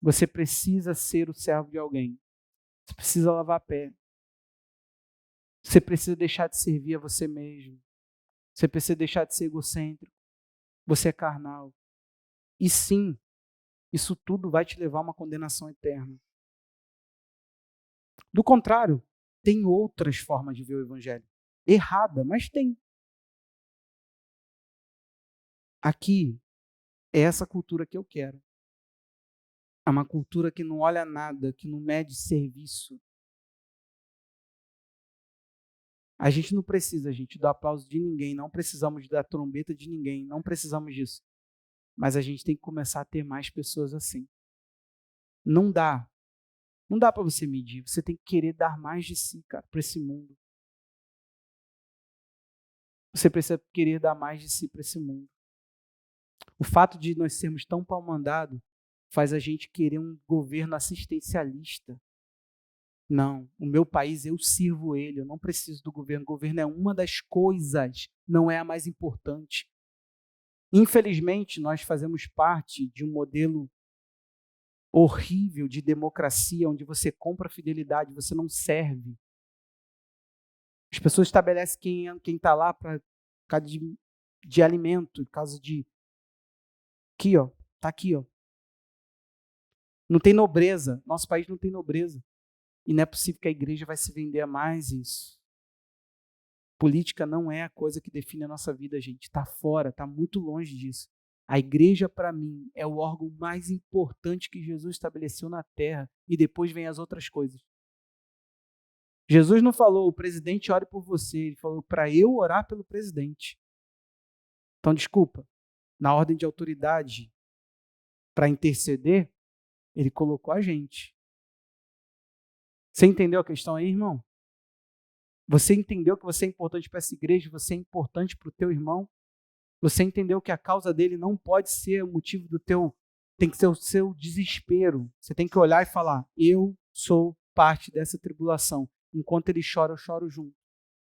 Você precisa ser o servo de alguém. Você precisa lavar pé. Você precisa deixar de servir a você mesmo. Você precisa deixar de ser egocêntrico. Você é carnal. E sim, isso tudo vai te levar a uma condenação eterna. Do contrário, tem outras formas de ver o evangelho. Errada, mas tem. Aqui é essa cultura que eu quero. É uma cultura que não olha nada, que não mede serviço. A gente não precisa, gente, do aplauso de ninguém, não precisamos da trombeta de ninguém, não precisamos disso. Mas a gente tem que começar a ter mais pessoas assim. Não dá para você medir, você tem que querer dar mais de si, cara, para esse mundo. Você precisa querer dar mais de si para esse mundo. O fato de nós sermos tão pau-mandado faz a gente querer um governo assistencialista. Não, o meu país, eu sirvo ele, eu não preciso do governo. O governo é uma das coisas, não é a mais importante. Infelizmente, nós fazemos parte de um modelo horrível de democracia, onde você compra fidelidade, você não serve. As pessoas estabelecem quem está lá para causa de alimento, por causa de... Aqui, ó, tá aqui, ó. Não tem nobreza. Nosso país não tem nobreza. E não é possível que a igreja vai se vender a mais isso. Política não é a coisa que define a nossa vida, gente. Está fora, está muito longe disso. A igreja, para mim, é o órgão mais importante que Jesus estabeleceu na terra. E depois vem as outras coisas. Jesus não falou, o presidente ore por você. Ele falou, para eu orar pelo presidente. Então, desculpa, na ordem de autoridade, para interceder, ele colocou a gente. Você entendeu a questão aí, irmão? Você entendeu que você é importante para essa igreja, você é importante para o teu irmão? Você entendeu que a causa dele não pode ser o motivo do teu, tem que ser o seu desespero. Você tem que olhar e falar, eu sou parte dessa tribulação. Enquanto ele chora, eu choro junto.